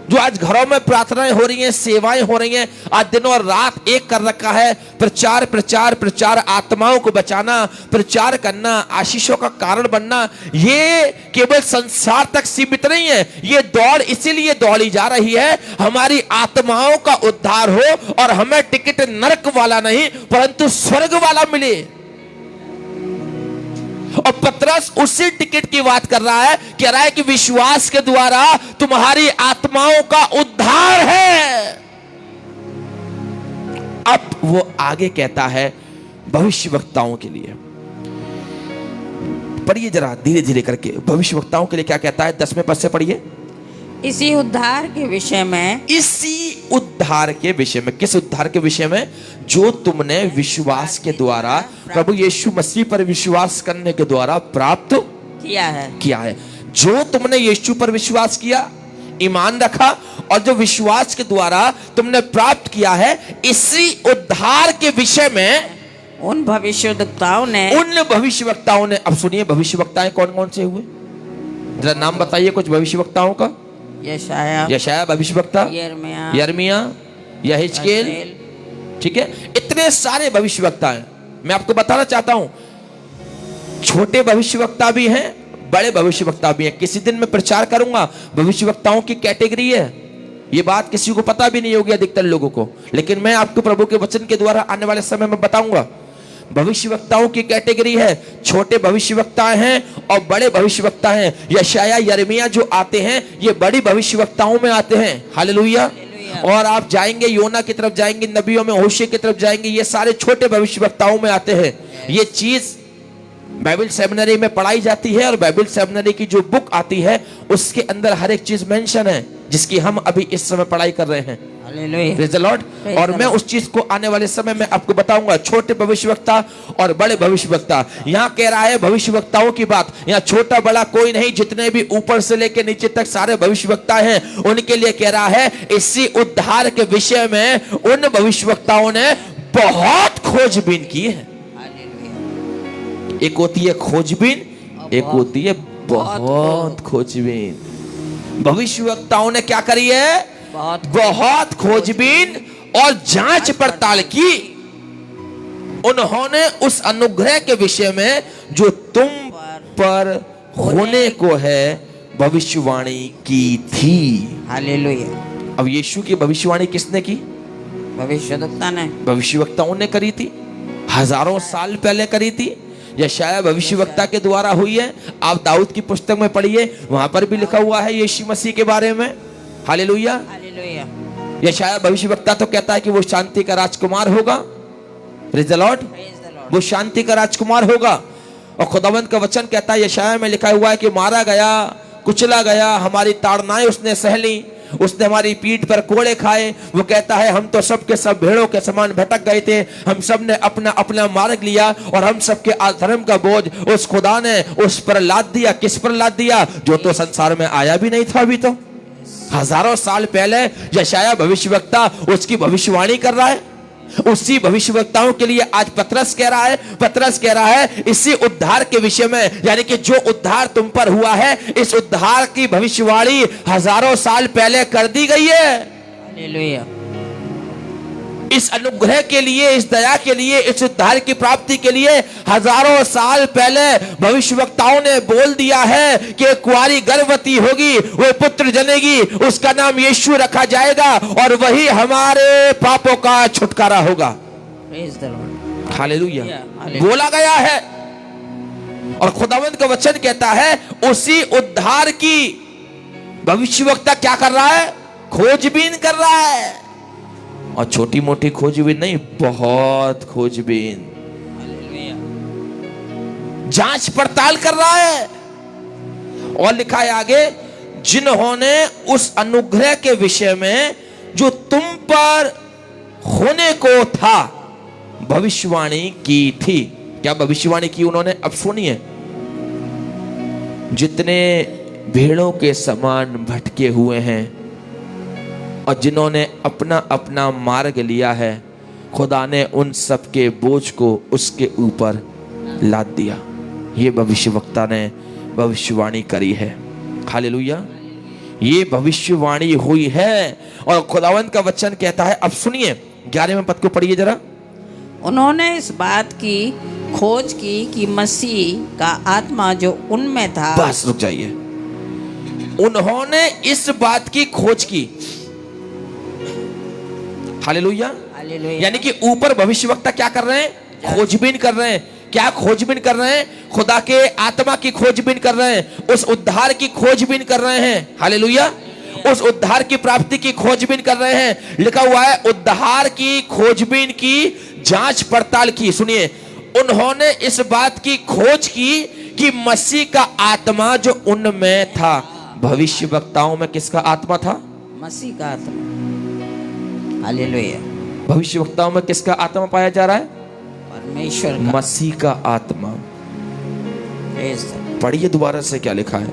जो आज घरों में प्रार्थनाएं हो रही हैं, सेवाएं हो रही हैं, आज दिन और रात एक कर रखा है, प्रचार प्रचार प्रचार, आत्माओं को बचाना, प्रचार करना, आशीषों का कारण बनना, ये केवल संसार तक सीमित नहीं है। ये दौड़ इसीलिए दौड़ी जा रही है हमारी आत्माओं का उद्धार हो और हमें टिकट नरक वाला नहीं परंतु स्वर्ग वाला मिले। और पतरस उसी टिकट की बात कर रहा है, कह रहा है कि विश्वास के द्वारा तुम्हारी आत्माओं का उद्धार है। अब वो आगे कहता है भविष्यवक्ताओं के लिए। पढ़िए जरा धीरे धीरे करके, भविष्यवक्ताओं के लिए क्या कहता है? 10वें पद से पढ़िए। इसी उद्धार के विषय में, इसी उद्धार के विषय में। किस उद्धार के विषय में? जो तुमने विश्वास के द्वारा प्रभु यीशु मसीह पर विश्वास करने के द्वारा प्राप्त किया है। जो तुमने यीशु पर विश्वास किया, ईमान रखा, और जो विश्वास के द्वारा तुमने प्राप्त किया है, इसी उद्धार के विषय में उन भविष्यवक्ताओं ने उन भविष्यवक्ताओं ने, अब सुनिए भविष्यवक्ताएं कौन कौन से हुए, जरा नाम बताइए कुछ भविष्यवक्ताओं का। यशाया, यशाया भविष्यवक्ता, यिर्मयाह, यिर्मयाह, यहेजकेल, ठीक है, इतने सारे भविष्यवक्ता हैं। मैं आपको बताना चाहता हूं, छोटे भविष्यवक्ता भी हैं, बड़े भविष्यवक्ता भी हैं। किसी दिन मैं प्रचार करूंगा, भविष्यवक्ताओं की कैटेगरी है, ये बात किसी को पता भी नहीं होगी अधिकतर लोगों को, लेकिन मैं आपको प्रभु के वचन के द्वारा आने वाले समय में बताऊंगा। भविष्यवक्ताओं की कैटेगरी है, छोटे भविष्यवक्ता हैं और बड़े भविष्यवक्ता हैं। यशाया, यिर्मयाह जो आते हैं ये बड़ी भविष्यवक्ताओं में आते हैं। हालेलुया। और आप जाएंगे योना की तरफ जाएंगे, नबियों में होशे की तरफ जाएंगे, ये सारे छोटे भविष्यवक्ताओं में आते हैं। ये चीज बाइबल सेमिनरी में पढ़ाई जाती है और बाइबल सेमिनरी की जो बुक आती है उसके अंदर हर एक चीज मेंशन है जिसकी हम अभी इस समय पढ़ाई कर रहे हैं। हालेलुया। Praise the Lord. और मैं उस चीज को आने वाले समय में आपको बताऊंगा, छोटे भविष्यवक्ता और बड़े भविष्यवक्ता। यहाँ कह रहा है भविष्यवक्ताओं की बात, यहाँ छोटा बड़ा कोई नहीं, जितने भी ऊपर से लेकर नीचे तक सारे भविष्यवक्ता हैं उनके लिए कह रहा है। इसी उद्धार के विषय में उन भविष्यवक्ताओं ने बहुत खोजबीन की है। एक होती है खोजबीन, एक होती है बहुत खोजबीन। भविष्यवक्ताओं ने क्या करी है? बहुत खोजबीन और जांच पड़ताल की। उन्होंने उस अनुग्रह के विषय में जो तुम पर होने को है भविष्यवाणी की थी। हालेलुया। अब यीशु की भविष्यवाणी किसने की? भविष्यवक्ता ने, भविष्यवक्ताओं ने करी थी, हजारों साल पहले करी थी। यशाया भविष्यवक्ता के द्वारा हुई है। आप दाऊद की पुस्तक में पढ़िए, वहां पर भी लिखा हुआ है यीशु मसीह के बारे में। हालेलुया। हालेलुया। यशाया भविष्यवक्ता तो कहता है कि वो शांति का राजकुमार होगा। Praise the Lord. वो शांति का राजकुमार होगा। और खुदावंत का वचन कहता है, यशाया में लिखा हुआ है कि मारा गया, कुचला गया, हमारी ताड़नाएं उसने सह ली, उसने हमारी पीठ पर कोड़े खाए। वो कहता है हम तो सब के सब भेड़ों के समान भटक गए थे, हम सब ने अपना अपना मार्ग लिया और हम सबके अधर्म का बोझ उस खुदा ने उस पर लाद दिया। किस पर लाद दिया? जो तो संसार में आया भी नहीं था अभी तो। हजारों साल पहले यशाया भविष्यवक्ता उसकी भविष्यवाणी कर रहा है। उसी भविष्यवक्ताओं के लिए आज पतरस कह रहा है इसी उद्धार के विषय में, यानी कि जो उद्धार तुम पर हुआ है, इस उद्धार की भविष्यवाणी हजारों साल पहले कर दी गई है। हालेलुया। इस अनुग्रह के लिए, इस दया के लिए, इस उद्धार की प्राप्ति के लिए हजारों साल पहले भविष्यवक्ताओं ने बोल दिया है कि एक कुंवारी गर्भवती होगी, वो पुत्र जनेगी, उसका नाम यीशु रखा जाएगा और वही हमारे पापों का छुटकारा होगा। Praise the Lord. Hallelujah. Hallelujah. बोला गया है और खुदावंत का वचन कहता है उसी उद्धार की भविष्यवक्ता क्या कर रहा है? खोजबीन कर रहा है। और छोटी मोटी खोजबीन नहीं, बहुत खोजबीन, जांच पड़ताल कर रहा है। और लिखा है आगे, जिन्होंने उस अनुग्रह के विषय में जो तुम पर होने को था भविष्यवाणी की थी। क्या भविष्यवाणी की उन्होंने? अब सुनिए, जितने भेड़ों के समान भटके हुए हैं और जिन्होंने अपना अपना मार्ग लिया है, खुदा ने उन सब के बोझ को उसके ऊपर लाद दिया। ये भविष्यवक्ता ने भविष्यवाणी करी है। हालेलुया। ये भविष्यवाणी हुई है और खुदावंत का वचन कहता है, अब सुनिए 11वें पद को पढ़िए जरा। उन्होंने इस बात की खोज की कि मसीह का आत्मा जो उनमें था। बस रुक जाइए। उन्होंने इस बात की खोज की। हालेलुया। हालेलुया। यानी कि ऊपर भविष्यवक्ता क्या कर रहे हैं? खोजबीन कर रहे हैं। क्या खोजबीन कर रहे हैं? खुदा के आत्मा की खोजबीन कर रहे हैं, उस उद्धार की खोजबीन कर रहे हैं। हालेलुया। उस उद्धार की प्राप्ति की खोजबीन कर रहे हैं। लिखा हुआ है उद्धार की खोजबीन की, जांच पड़ताल की। सुनिए, उन्होंने इस बात की खोज की कि मसीह का आत्मा जो उनमें था। भविष्यवक्ताओं में किसका आत्मा था? मसीह का आत्मा। हालेलुया। भविष्यवक्ताओं में किसका आत्मा पाया जा रहा है? परमेश्वर का। मसीह का आत्मा। Praise the Lord. पढ़िए दोबारा से क्या लिखा है।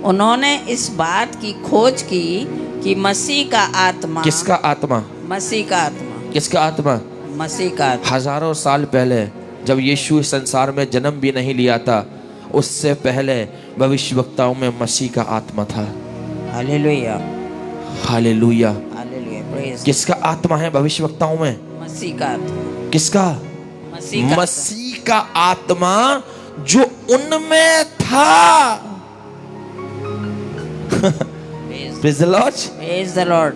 उन्होंने इस बात की खोज की कि मसीह का आत्मा। किसका आत्मा? मसीह का आत्मा। किसका आत्मा? मसीह का आत्मा। हजारों साल पहले जब यीशु इस संसार में जन्म भी नहीं लिया था, उससे पहले भविष्यवक्ताओं में मसीह का आत्मा था। Hallelujah, hallelujah. Hallelujah, praise. किसका आत्मा है भविष्यवक्ताओं में? मसीह का आत्मा। किसका? मसीह का। मसीह का आत्मा जो उनमें था। Praise the Lord, praise the Lord.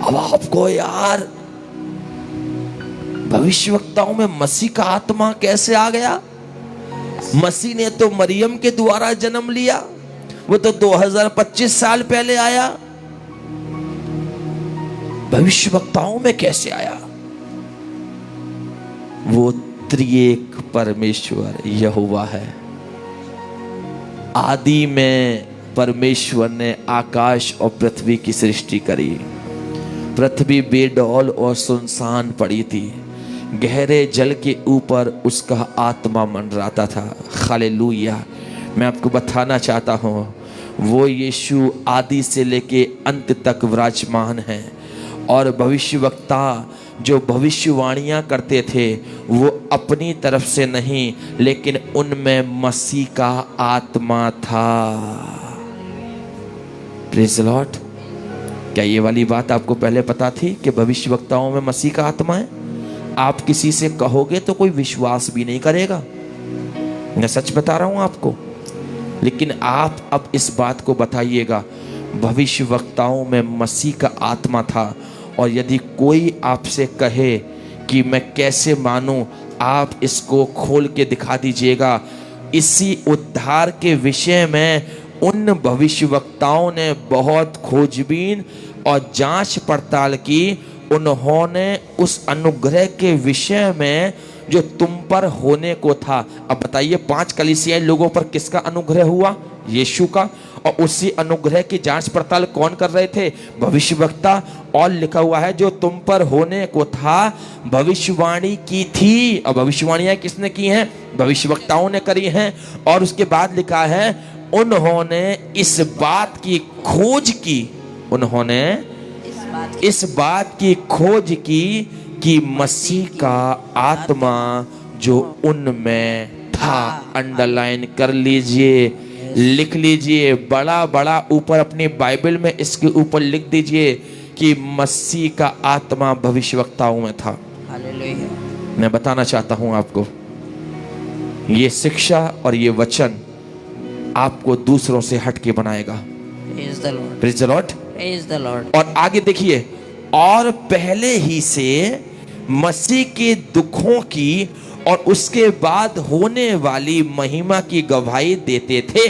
अब आपको यार भविष्यवक्ताओं में मसीह का आत्मा कैसे आ गया? मसीह ने तो मरियम के द्वारा जन्म लिया, वो तो 2025 साल पहले आया। भविष्यवक्ताओं में कैसे आया? वो त्रिएक परमेश्वर यहोवा है। आदि में परमेश्वर ने आकाश और पृथ्वी की सृष्टि करी। पृथ्वी बेडौल और सुनसान पड़ी थी। गहरे जल के ऊपर उसका आत्मा मंडराता था। हालेलुया। मैं आपको बताना चाहता हूँ, वो यीशु आदि से लेके अंत तक विराजमान है। और भविष्यवक्ता जो भविष्यवाणियाँ करते थे, वो अपनी तरफ से नहीं, लेकिन उनमें मसीह का आत्मा था। Praise the Lord. क्या ये वाली बात आपको पहले पता थी कि भविष्यवक्ताओं में मसीह का आत्मा है? आप किसी से कहोगे तो कोई विश्वास भी नहीं करेगा। मैं सच बता रहा हूं आपको। लेकिन आप अब इस बात को बताइएगा, भविष्यवक्ताओं में मसीह का आत्मा था। और यदि कोई आपसे कहे कि मैं कैसे मानूं, आप इसको खोल के दिखा दीजिएगा। इसी उद्धार के विषय में उन भविष्यवक्ताओं ने बहुत खोजबीन और जांच पड़ताल की। उन्होंने उस अनुग्रह के विषय में जो तुम पर होने को था। अब बताइए, 5 कलीसियाई लोगों पर किसका अनुग्रह हुआ? यीशु का। और उसी अनुग्रह की जांच पड़ताल कौन कर रहे थे? भविष्यवक्ता। और लिखा हुआ है जो तुम पर होने को था भविष्यवाणी की थी। और भविष्यवाणियां किसने की हैं? भविष्यवक्ताओं ने करी हैं। और उसके बाद लिखा है उन्होंने इस बात की खोज की। उन्होंने इस बात की खोज की कि मसीह का आत्मा जो उनमें था। अंडरलाइन कर लीजिए, लिख लीजिए, बड़ा बड़ा ऊपर अपनी बाइबल में इसके ऊपर लिख दीजिए कि मसीह का आत्मा भविष्यवक्ताओं में था। हालेलुया। मैं बताना चाहता हूं आपको, ये शिक्षा और ये वचन आपको दूसरों से हटके बनाएगा। Praise the Lord, praise the Lord, praise the Lord. और आगे देखिए, और पहले ही से मसीह के दुखों की और उसके बाद होने वाली महिमा की गवाही देते थे।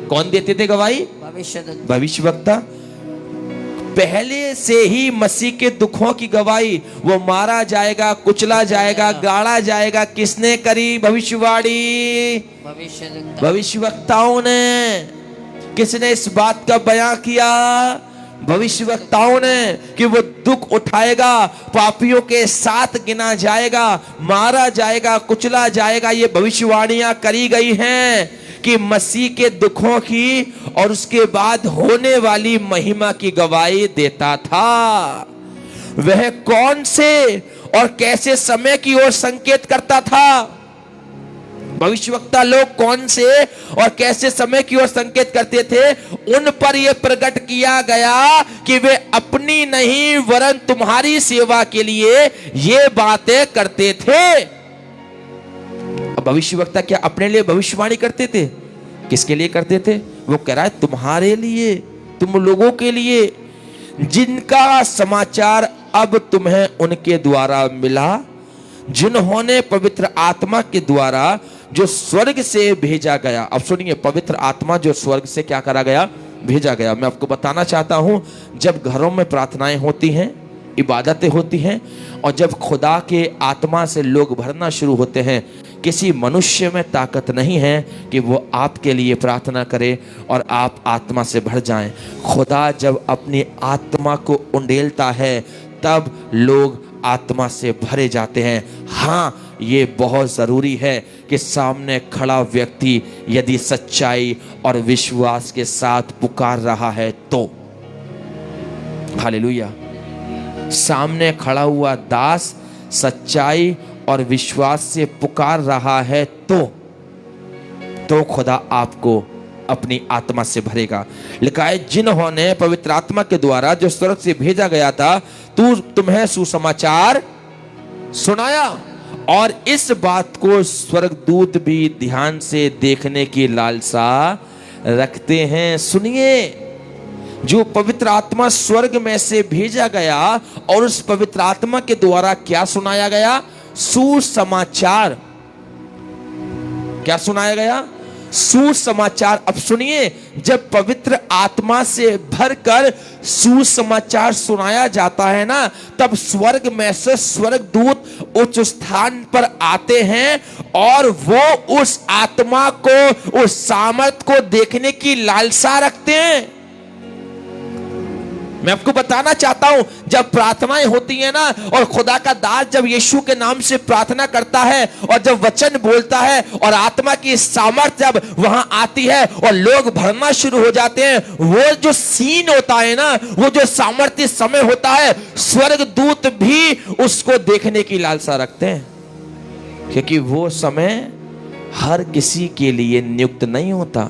कौन देते थे गवाही? भविष्यवक्ता। पहले से ही मसीह के दुखों की गवाही, वो मारा जाएगा, कुचला जाएगा, गाड़ा जाएगा, किसने करी? भविष्यवाणी। भविष्यवक्ताओं ने। किसने इस बात का बयां किया? भविष्यवक्ताओं ने, कि वो दुख उठाएगा, पापियों के साथ गिना जाएगा, मारा जाएगा, कुचला जाएगा। ये भविष्यवाणियां करी गई हैं कि मसीह के दुखों की और उसके बाद होने वाली महिमा की गवाही देता था। वह कौन से और कैसे समय की ओर संकेत करता था? भविष्यवक्ता लोग कौन से और कैसे समय की ओर संकेत करते थे? उन पर यह प्रकट किया गया कि वे अपनी नहीं वरन तुम्हारी सेवा के लिए ये बातें करते थे। भविष्यवक्ता क्या अपने लिए भविष्यवाणी करते थे? किसके लिए करते थे? वो कह रहा है तुम्हारे लिए, तुम लोगों के लिए, जिनका समाचार अब तुम्हें उनके द्वारा मिला, जिन्होंने पवित्र आत्मा के द्वारा जो स्वर्ग से भेजा गया। अब सुनिए, पवित्र आत्मा जो स्वर्ग से क्या करा गया? भेजा गया। मैं आपको बताना चाहता हूं, जब घरों में प्रार्थनाएं होती हैं, इबादतें होती हैं, और जब खुदा के आत्मा से लोग भरना शुरू होते हैं, किसी मनुष्य में ताकत नहीं है कि वो आपके लिए प्रार्थना करे और आप आत्मा से भर जाएं। खुदा जब अपनी आत्मा को उंडेलता है, तब लोग आत्मा से भरे जाते हैं। हाँ, ये बहुत ज़रूरी है कि सामने खड़ा व्यक्ति यदि सच्चाई और विश्वास के साथ पुकार रहा है तो। हालेलुया। सामने खड़ा हुआ दास सच्चाई और विश्वास से पुकार रहा है तो खुदा आपको अपनी आत्मा से भरेगा। लिखा है, जिन्होंने पवित्र आत्मा के द्वारा जो स्वर्ग से भेजा गया था तुम्हें सुसमाचार सुनाया। और इस बात को स्वर्गदूत भी ध्यान से देखने की लालसा रखते हैं। सुनिए, जो पवित्र आत्मा स्वर्ग में से भेजा गया और उस पवित्र आत्मा के द्वारा क्या सुनाया गया? सुसमाचार। क्या सुनाया गया? सुसमाचार। अब सुनिए, जब पवित्र आत्मा से भरकर सुसमाचार सुनाया जाता है ना, तब स्वर्ग में से स्वर्गदूत उच्च स्थान पर आते हैं और वो उस आत्मा को, उस सामर्थ को देखने की लालसा रखते हैं। मैं आपको बताना चाहता हूं, जब प्रार्थनाएं होती है ना और खुदा का दास जब यीशु के नाम से प्रार्थना करता है और जब वचन बोलता है और आत्मा की सामर्थ जब वहां आती है और लोग भरना शुरू हो जाते हैं, वो जो सीन होता है ना, वो जो सामर्थ्य समय होता है, स्वर्गदूत भी उसको देखने की लालसा रखते हैं, क्योंकि वो समय हर किसी के लिए नियुक्त नहीं होता।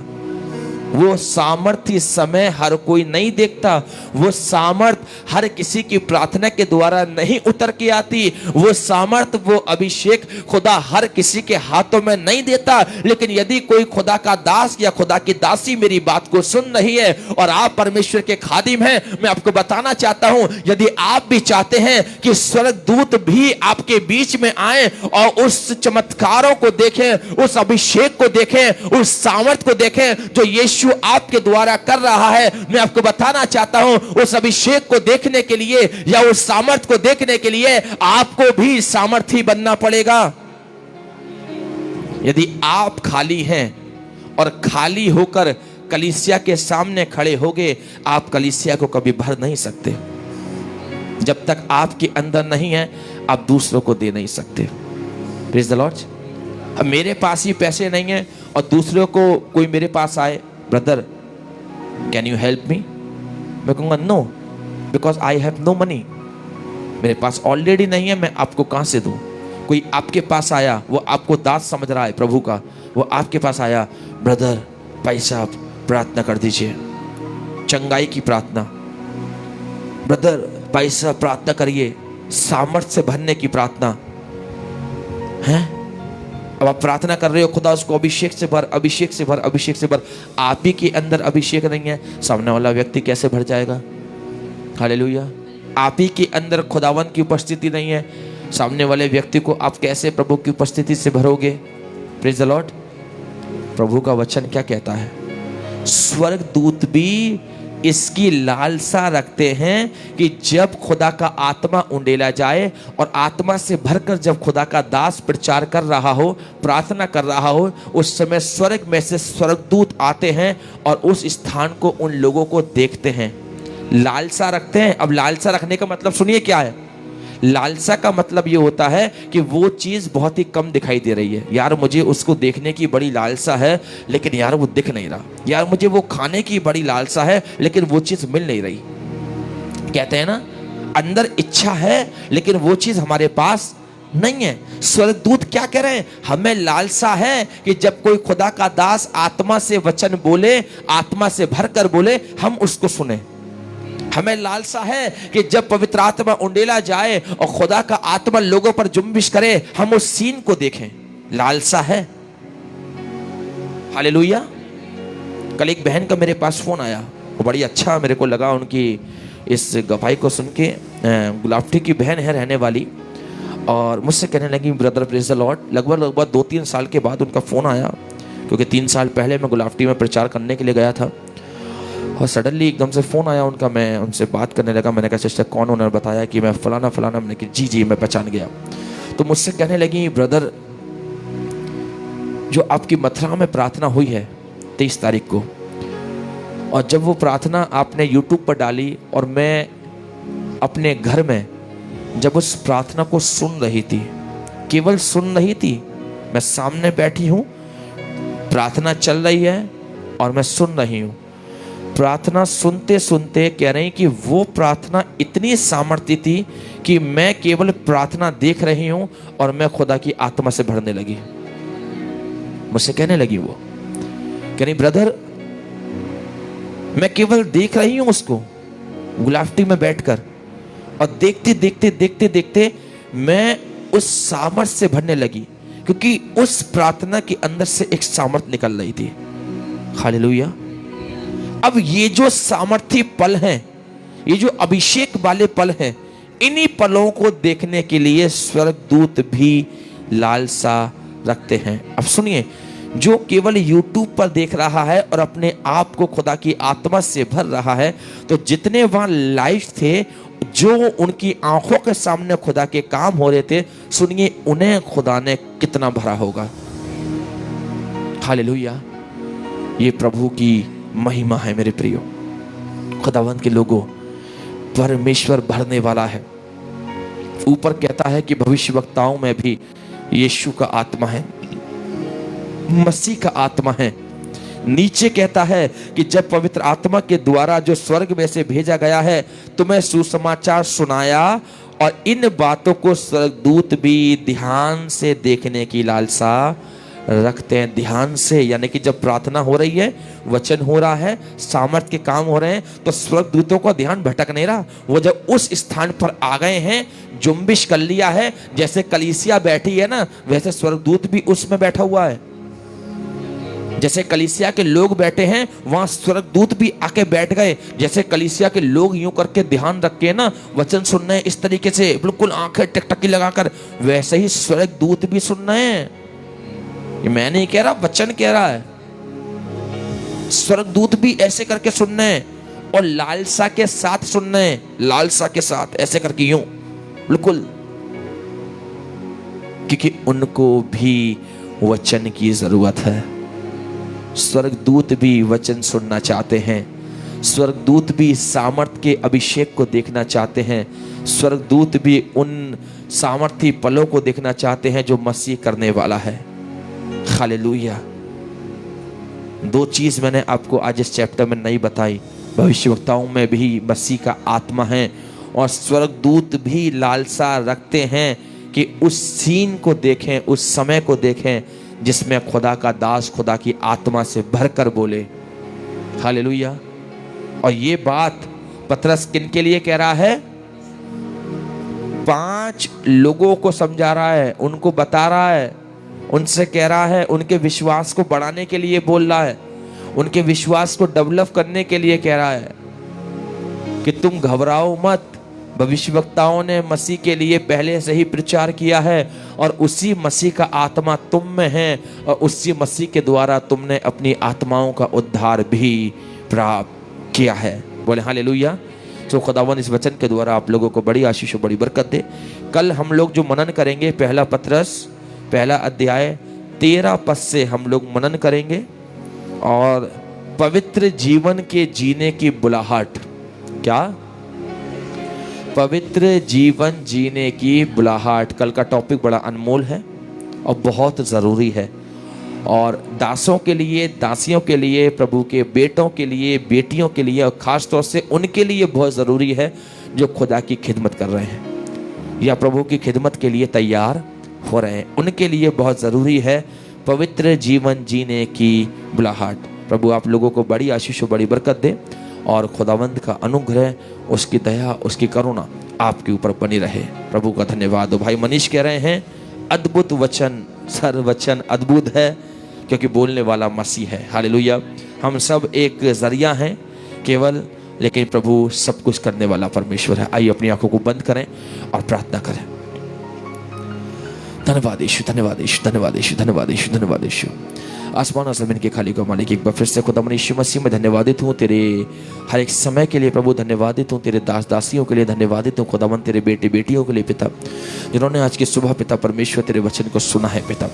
वो सामर्थ्य समय हर कोई नहीं देखता। वो सामर्थ हर किसी की प्रार्थना के द्वारा नहीं उतर के आती। वो सामर्थ, वो अभिषेक खुदा हर किसी के हाथों में नहीं देता। लेकिन यदि कोई खुदा का दास या खुदा की दासी मेरी बात को सुन रही है और आप परमेश्वर के खादिम हैं, मैं आपको बताना चाहता हूं, यदि आप भी चाहते हैं कि स्वर्गदूत भी आपके बीच में आए और उस चमत्कारों को देखें, उस अभिषेक को देखें, उस सामर्थ को देखें जो यीशु आपके द्वारा कर रहा है, मैं आपको बताना चाहता हूं, उस अभिषेक को देखने के लिए या उस सामर्थ को देखने के लिए आपको भी सामर्थी बनना पड़ेगा। यदि आप खाली हैं और खाली होकर कलीसिया के सामने खड़े होगे, आप कलीसिया को कभी भर नहीं सकते। जब तक आपके अंदर नहीं है, आप दूसरों को दे नहीं सकते। Praise the Lord. अब मेरे पास ही पैसे नहीं है और दूसरों को कोई मेरे पास आए, brother can you help me, मैं कहूँगा no, because I have no money. मेरे पास ऑलरेडी नहीं है, मैं आपको कहाँ से दूँ। कोई आपके पास आया, वो आपको दास समझ रहा है प्रभु का, वो आपके पास आया, ब्रदर पैसा प्रार्थना कर दीजिए, चंगाई की प्रार्थना, ब्रदर पैसा प्रार्थना करिए, सामर्थ से भरने की प्रार्थना है। अब आप प्रार्थना कर रहे हो, खुदा उसको अभिषेक से भर, अभिषेक से भर, अभिषेक से भर। आप ही के अंदर अभिषेक नहीं है, सामने वाला व्यक्ति कैसे भर जाएगा? हालेलुया। आप ही के अंदर खुदावन की उपस्थिति नहीं है, सामने वाले व्यक्ति को आप कैसे प्रभु की उपस्थिति से भरोगे? Praise the Lord. प्रभु का वचन क्या कहता है? स्वर्गदूत भी इसकी लालसा रखते हैं कि जब खुदा का आत्मा उंडेला जाए और आत्मा से भरकर जब खुदा का दास प्रचार कर रहा हो, प्रार्थना कर रहा हो, उस समय स्वर्ग में से स्वर्गदूत आते हैं और उस स्थान को, उन लोगों को देखते हैं, लालसा रखते हैं। अब लालसा रखने का मतलब सुनिए क्या है? लालसा का मतलब ये होता है कि वो चीज़ बहुत ही कम दिखाई दे रही है। यार मुझे उसको देखने की बड़ी लालसा है, लेकिन यार वो दिख नहीं रहा। यार मुझे वो खाने की बड़ी लालसा है, लेकिन वो चीज़ मिल नहीं रही। कहते हैं ना, अंदर इच्छा है लेकिन वो चीज़ हमारे पास नहीं है। स्वर्गदूत क्या कह रहे हैं? हमें लालसा है कि जब कोई खुदा का दास आत्मा से वचन बोले, आत्मा से भरकर बोले, हम उसको सुने। हमें लालसा है कि जब पवित्र आत्मा उंडेला जाए और खुदा का आत्मा लोगों पर जुम्बिश करे, हम उस सीन को देखें। लालसा है। हालेलुया। कल एक बहन का मेरे पास फोन आया, वो बड़ी अच्छा मेरे को लगा उनकी इस गवाही को सुन के। गुलाफ्टी की बहन है रहने वाली, और मुझसे कहने लगी, ब्रदर प्रेज द लॉर्ड। लगभग 2-3 साल के बाद उनका फ़ोन आया, क्योंकि 3 साल पहले मैं गुलाफ्टी में प्रचार करने के लिए गया था और सडनली एकदम से फ़ोन आया उनका। मैं उनसे बात करने लगा। मैंने कहा सिस्टर कौन? उन्होंने बताया कि मैं फलाना फलाना। मैंने कहा जी जी मैं पहचान गया। तो मुझसे कहने लगी, ब्रदर जो आपकी मथुरा में प्रार्थना हुई है 23 तारीख को, और जब वो प्रार्थना आपने यूट्यूब पर डाली और मैं अपने घर में जब उस प्रार्थना को सुन रही थी, केवल सुन रही थी, मैं सामने बैठी हूँ, प्रार्थना चल रही है और मैं सुन रही हूँ, प्रार्थना सुनते सुनते कह रहे हैं कि वो प्रार्थना इतनी सामर्थ्य थी कि मैं केवल प्रार्थना देख रही हूं और मैं खुदा की आत्मा से भरने लगी। मुझसे कहने लगी वो, कह रही ब्रदर मैं केवल देख रही हूं उसको गुलाफ्टी में बैठकर, और देखते देखते देखते देखते मैं उस सामर्थ से भरने लगी, क्योंकि उस प्रार्थना के अंदर से एक सामर्थ निकल रही थी। हालेलुया। अब ये जो सामर्थी पल हैं, ये जो अभिषेक वाले पल हैं, इन्हीं पलों को देखने के लिए स्वर्गदूत भी लालसा रखते हैं। अब सुनिए, जो केवल YouTube पर देख रहा है और अपने आप को खुदा की आत्मा से भर रहा है, तो जितने वहां लाइव थे, जो उनकी आंखों के सामने खुदा के काम हो रहे थे, सुनिए उन्हें खुदा ने कितना भरा होगा। हालेलुया। ये प्रभु की महिमा है मेरे प्रियो। खुदावंत के लोगों, परमेश्वर भरने वाला है। ऊपर कहता है कि भविष्यवक्ताओं में भी यीशु का आत्मा है, मसीह का आत्मा है। नीचे कहता है कि जब पवित्र आत्मा के द्वारा जो स्वर्ग में से भेजा गया है तुम्हें सुसमाचार सुनाया, और इन बातों को स्वर्गदूत भी ध्यान से देखने की लालसा रखते हैं। ध्यान से, यानी कि जब प्रार्थना हो रही है, वचन हो रहा है, सामर्थ के काम हो रहे हैं, तो स्वर्गदूतों का ध्यान भटक नहीं रहा। वो जब उस स्थान पर आ गए हैं, जुम्बिश कर लिया है, जैसे कलीसिया बैठी है ना, वैसे स्वर्गदूत भी उसमें बैठा हुआ है। जैसे कलीसिया के लोग बैठे हैं, वहां स्वर्गदूत भी आके बैठ गए। जैसे कलीसिया के लोग यूं करके ध्यान रख के ना वचन सुन रहे हैं, इस तरीके से बिल्कुल आंखें टकटकी लगाकर, वैसे ही स्वर्गदूत भी सुन रहे हैं। ये मैं नहीं कह रहा, वचन कह रहा है। स्वर्गदूत भी ऐसे करके सुन रहे हैं और लालसा के साथ सुन रहे हैं, लालसा के साथ ऐसे करके यूं, बिल्कुल, क्योंकि उनको भी वचन की जरूरत है। स्वर्गदूत भी वचन सुनना चाहते हैं। स्वर्गदूत भी सामर्थ के अभिषेक को देखना चाहते हैं। स्वर्गदूत भी उन सामर्थी पलों को देखना चाहते हैं जो मसीह करने वाला है। हालेलुया। दो चीज मैंने आपको आज इस चैप्टर में नहीं बताई। भविष्यवक्ताओं में भी मसीह का आत्मा है, और स्वर्गदूत भी लालसा रखते हैं कि उस सीन को देखें, उस समय को देखें जिसमें खुदा का दास खुदा की आत्मा से भरकर बोले। हालेलुया। और ये बात पतरस किन के लिए कह रहा है? 5 लोगों को समझा रहा है, उनको बता रहा है, उनसे कह रहा है, उनके विश्वास को बढ़ाने के लिए बोल रहा है, उनके विश्वास को डेवलप करने के लिए कह रहा है कि तुम घबराओ मत। भविष्यवक्ताओं ने मसीह के लिए पहले से ही प्रचार किया है, और उसी मसीह का आत्मा तुम में है, और उसी मसीह के द्वारा तुमने अपनी आत्माओं का उद्धार भी प्राप्त किया है। बोले हालेलुया। तो खुदावन इस वचन के द्वारा आप लोगों को बड़ी आशीष और बड़ी बरकत दे। कल हम लोग जो मनन करेंगे, पहला पतरस पहला अध्याय 13 पद से हम लोग मनन करेंगे, और पवित्र जीवन के जीने की बुलाहट। क्या? पवित्र जीवन जीने की बुलाहट। कल का टॉपिक बड़ा अनमोल है और बहुत ज़रूरी है, और दासों के लिए, दासियों के लिए, प्रभु के बेटों के लिए, बेटियों के लिए, और ख़ास तौर से उनके लिए बहुत ज़रूरी है जो खुदा की खिदमत कर रहे हैं या प्रभु की खिदमत के लिए तैयार हो रहे हैं। उनके लिए बहुत ज़रूरी है पवित्र जीवन जीने की बुलाहट। प्रभु आप लोगों को बड़ी आशीष और बड़ी बरकत दे, और खुदावंद का अनुग्रह, उसकी दया, उसकी करुणा आपके ऊपर बनी रहे। प्रभु का धन्यवाद। भाई मनीष कह रहे हैं अद्भुत वचन, सर वचन अद्भुत है, क्योंकि बोलने वाला मसीह है। हालेलुया। हम सब एक जरिया हैं केवल, लेकिन प्रभु सब कुछ करने वाला परमेश्वर है। आइए अपनी आंखों को बंद करें और प्रार्थना करें। धन्यवाद यीशु, धन्यवाद यीशु, धन्यवाद यीशु, धन्यवाद यीशु, धन्यवाद यीशु। आसमान और ज़मीन के खाली का मालिक, एक बार फिर से खुदा यीशु मसीह में धन्यवादित हूँ तेरे हर एक समय के लिए प्रभु। धन्यवादित हूँ तेरे दास दासियों के लिए, धन्यवादित हूँ खुदावन तेरे बेटे बेटियों के लिए पिता, जिन्होंने आज की सुबह पिता परमेश्वर तेरे वचन को सुना है पिता।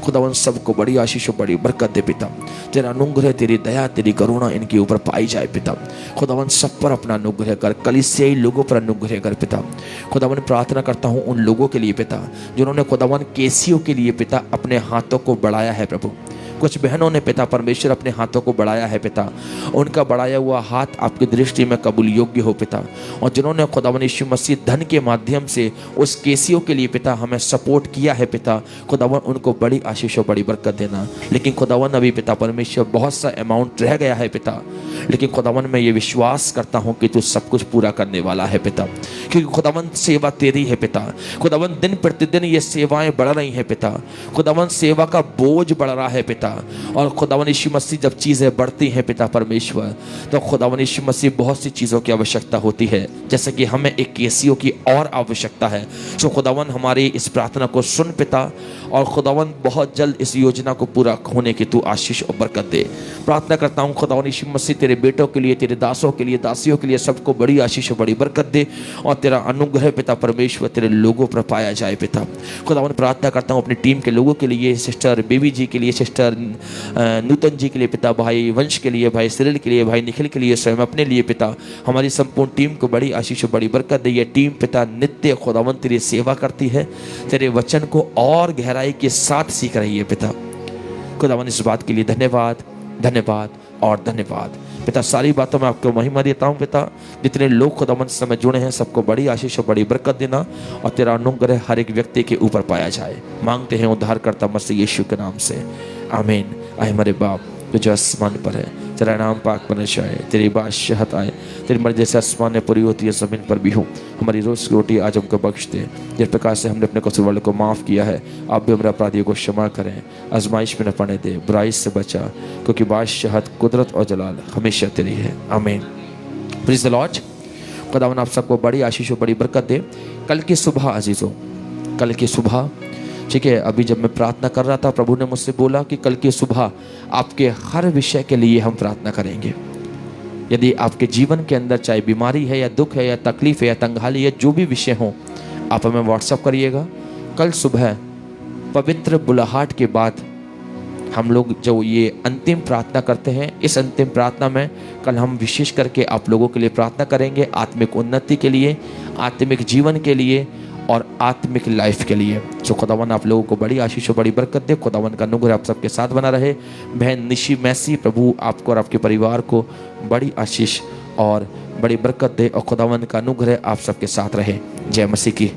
खुदावन सबको बड़ी आशीष और बड़ी बरकत दे पिता। तेरा अनुग्रह, तेरी दया, तेरी करुणा इनके ऊपर पाई जाए पिता। खुदावन सब पर अपना अनुग्रह कर, कलीसियाई लोगों पर अनुग्रह कर पिता। खुदावन प्रार्थना करता हूँ उन लोगों के लिए पिता जिन्होंने खुदावन केसियों के लिए पिता अपने हाथों को बढ़ाया है प्रभु। कुछ बहनों ने पिता परमेश्वर अपने हाथों को बढ़ाया है पिता, उनका बढ़ाया हुआ हाथ आपकी दृष्टि में कबूल योग्य हो पिता। और जिन्होंने खुदावन यीशु मसीह धन के माध्यम से उस केसियों के लिए पिता हमें सपोर्ट किया है पिता, खुदावन उनको बड़ी आशीष और बड़ी बरकत देना। लेकिन खुदावन अभी पिता परमेश्वर बहुत सा अमाउंट रह गया है पिता, लेकिन खुदावन मैं ये विश्वास करता हूँ कि तू सब कुछ पूरा करने वाला है पिता, क्योंकि खुदावन सेवा तेरी है पिता। खुदावन दिन प्रतिदिन ये सेवाएं बढ़ रही हैं पिता, खुदावन सेवा का बोझ बढ़ रहा है पिता। और खुदावन यीशु मसीह जब चीज़ें बढ़ती हैं पिता परमेश्वर, तो खुदावन यीशु मसीह बहुत सी चीज़ों की आवश्यकता होती है, जैसे कि हमें एक केसियों की और आवश्यकता है। सो खुदावन हमारी इस प्रार्थना को सुन पिता, और खुदावन बहुत जल्द इस योजना को पूरा होने की तू आशीष और बरकत दे। प्रार्थना करता हूँ खुदावन यीशु मसीह तेरे बेटों के लिए, तेरे दासों के लिए, दासियों के लिए सबको बड़ी आशीष और बड़ी बरकत दे, और तेरा अनुग्रह पिता परमेश्वर तेरे लोगों पर पाया जाए पिता। खुदावन प्रार्थना करता हूँ अपनी टीम के लोगों के लिए, सिस्टर बेबी जी के लिए, सिस्टर नूतन जी के लिए पिता, भाई वंश के लिए, भाई सिरिल के लिए, भाई निखिल के लिए, स्वयं अपने लिए पिता, हमारी संपूर्ण टीम को बड़ी आशीष और बड़ी बरकत दे। ये टीम पिता नित्य खुदावन तेरी सेवा करती है, तेरे वचन को और गहराई के साथ सीख रही है पिता। खुदावन इस बात के लिए धन्यवाद, धन्यवाद और धन्यवाद पिता। सारी बातों में आपको महिमा देता हूँ पिता। जितने लोग खुदावन से समय जुड़े हैं सबको बड़ी आशीष और बड़ी बरकत देना, और तेरा अनुग्रह हर एक व्यक्ति के ऊपर पाया जाए। मांगते हैं उद्धारकर्ता मसीह यीशु के नाम से, आमीन। आए हमारे बाप जो जो आसमान पर है, तेरा नाम पाक बन जाए, तेरी बादशाहत आए, तेरी मर्जी जैसे आसमान में पूरी होती है ज़मीन पर भी हो। हमारी रोज़ की रोटी आज हमको बख्श दे, जिस प्रकार से हमने अपने कसूर वालों को माफ़ किया है, आप भी हमारे अपराधियों को क्षमा करें। आजमाइश में न पड़ने दे, बुराई से बचा, क्योंकि बादशाहत, कुदरत और जलाल हमेशा तेरी है, आमीन। Praise the Lord. खुदावन आप सबको बड़ी आशीष और बड़ी बरकत दे। कल की सुबह अजीज़ों, कल की सुबह, ठीक है, अभी जब मैं प्रार्थना कर रहा था प्रभु ने मुझसे बोला कि कल की सुबह आपके हर विषय के लिए हम प्रार्थना करेंगे। यदि आपके जीवन के अंदर चाहे बीमारी है या दुख है या तकलीफ है या तंगहाली है, जो भी विषय हो, आप हमें व्हाट्सअप करिएगा। कल सुबह पवित्र बुलाहट के बाद हम लोग जो ये अंतिम प्रार्थना करते हैं, इस अंतिम प्रार्थना में कल हम विशेष करके आप लोगों के लिए प्रार्थना करेंगे, आत्मिक उन्नति के लिए, आत्मिक जीवन के लिए और आत्मिक लाइफ के लिए। सो खुदावन आप लोगों को बड़ी आशीष और बड़ी बरकत दे। खुदावन का अनुग्रह आप सबके साथ बना रहे। बहन निशी मैसी, प्रभु आपको और आपके परिवार को बड़ी आशीष और बड़ी बरकत दे, और खुदावन का अनुग्रह आप सबके साथ रहे। जय मसीह की।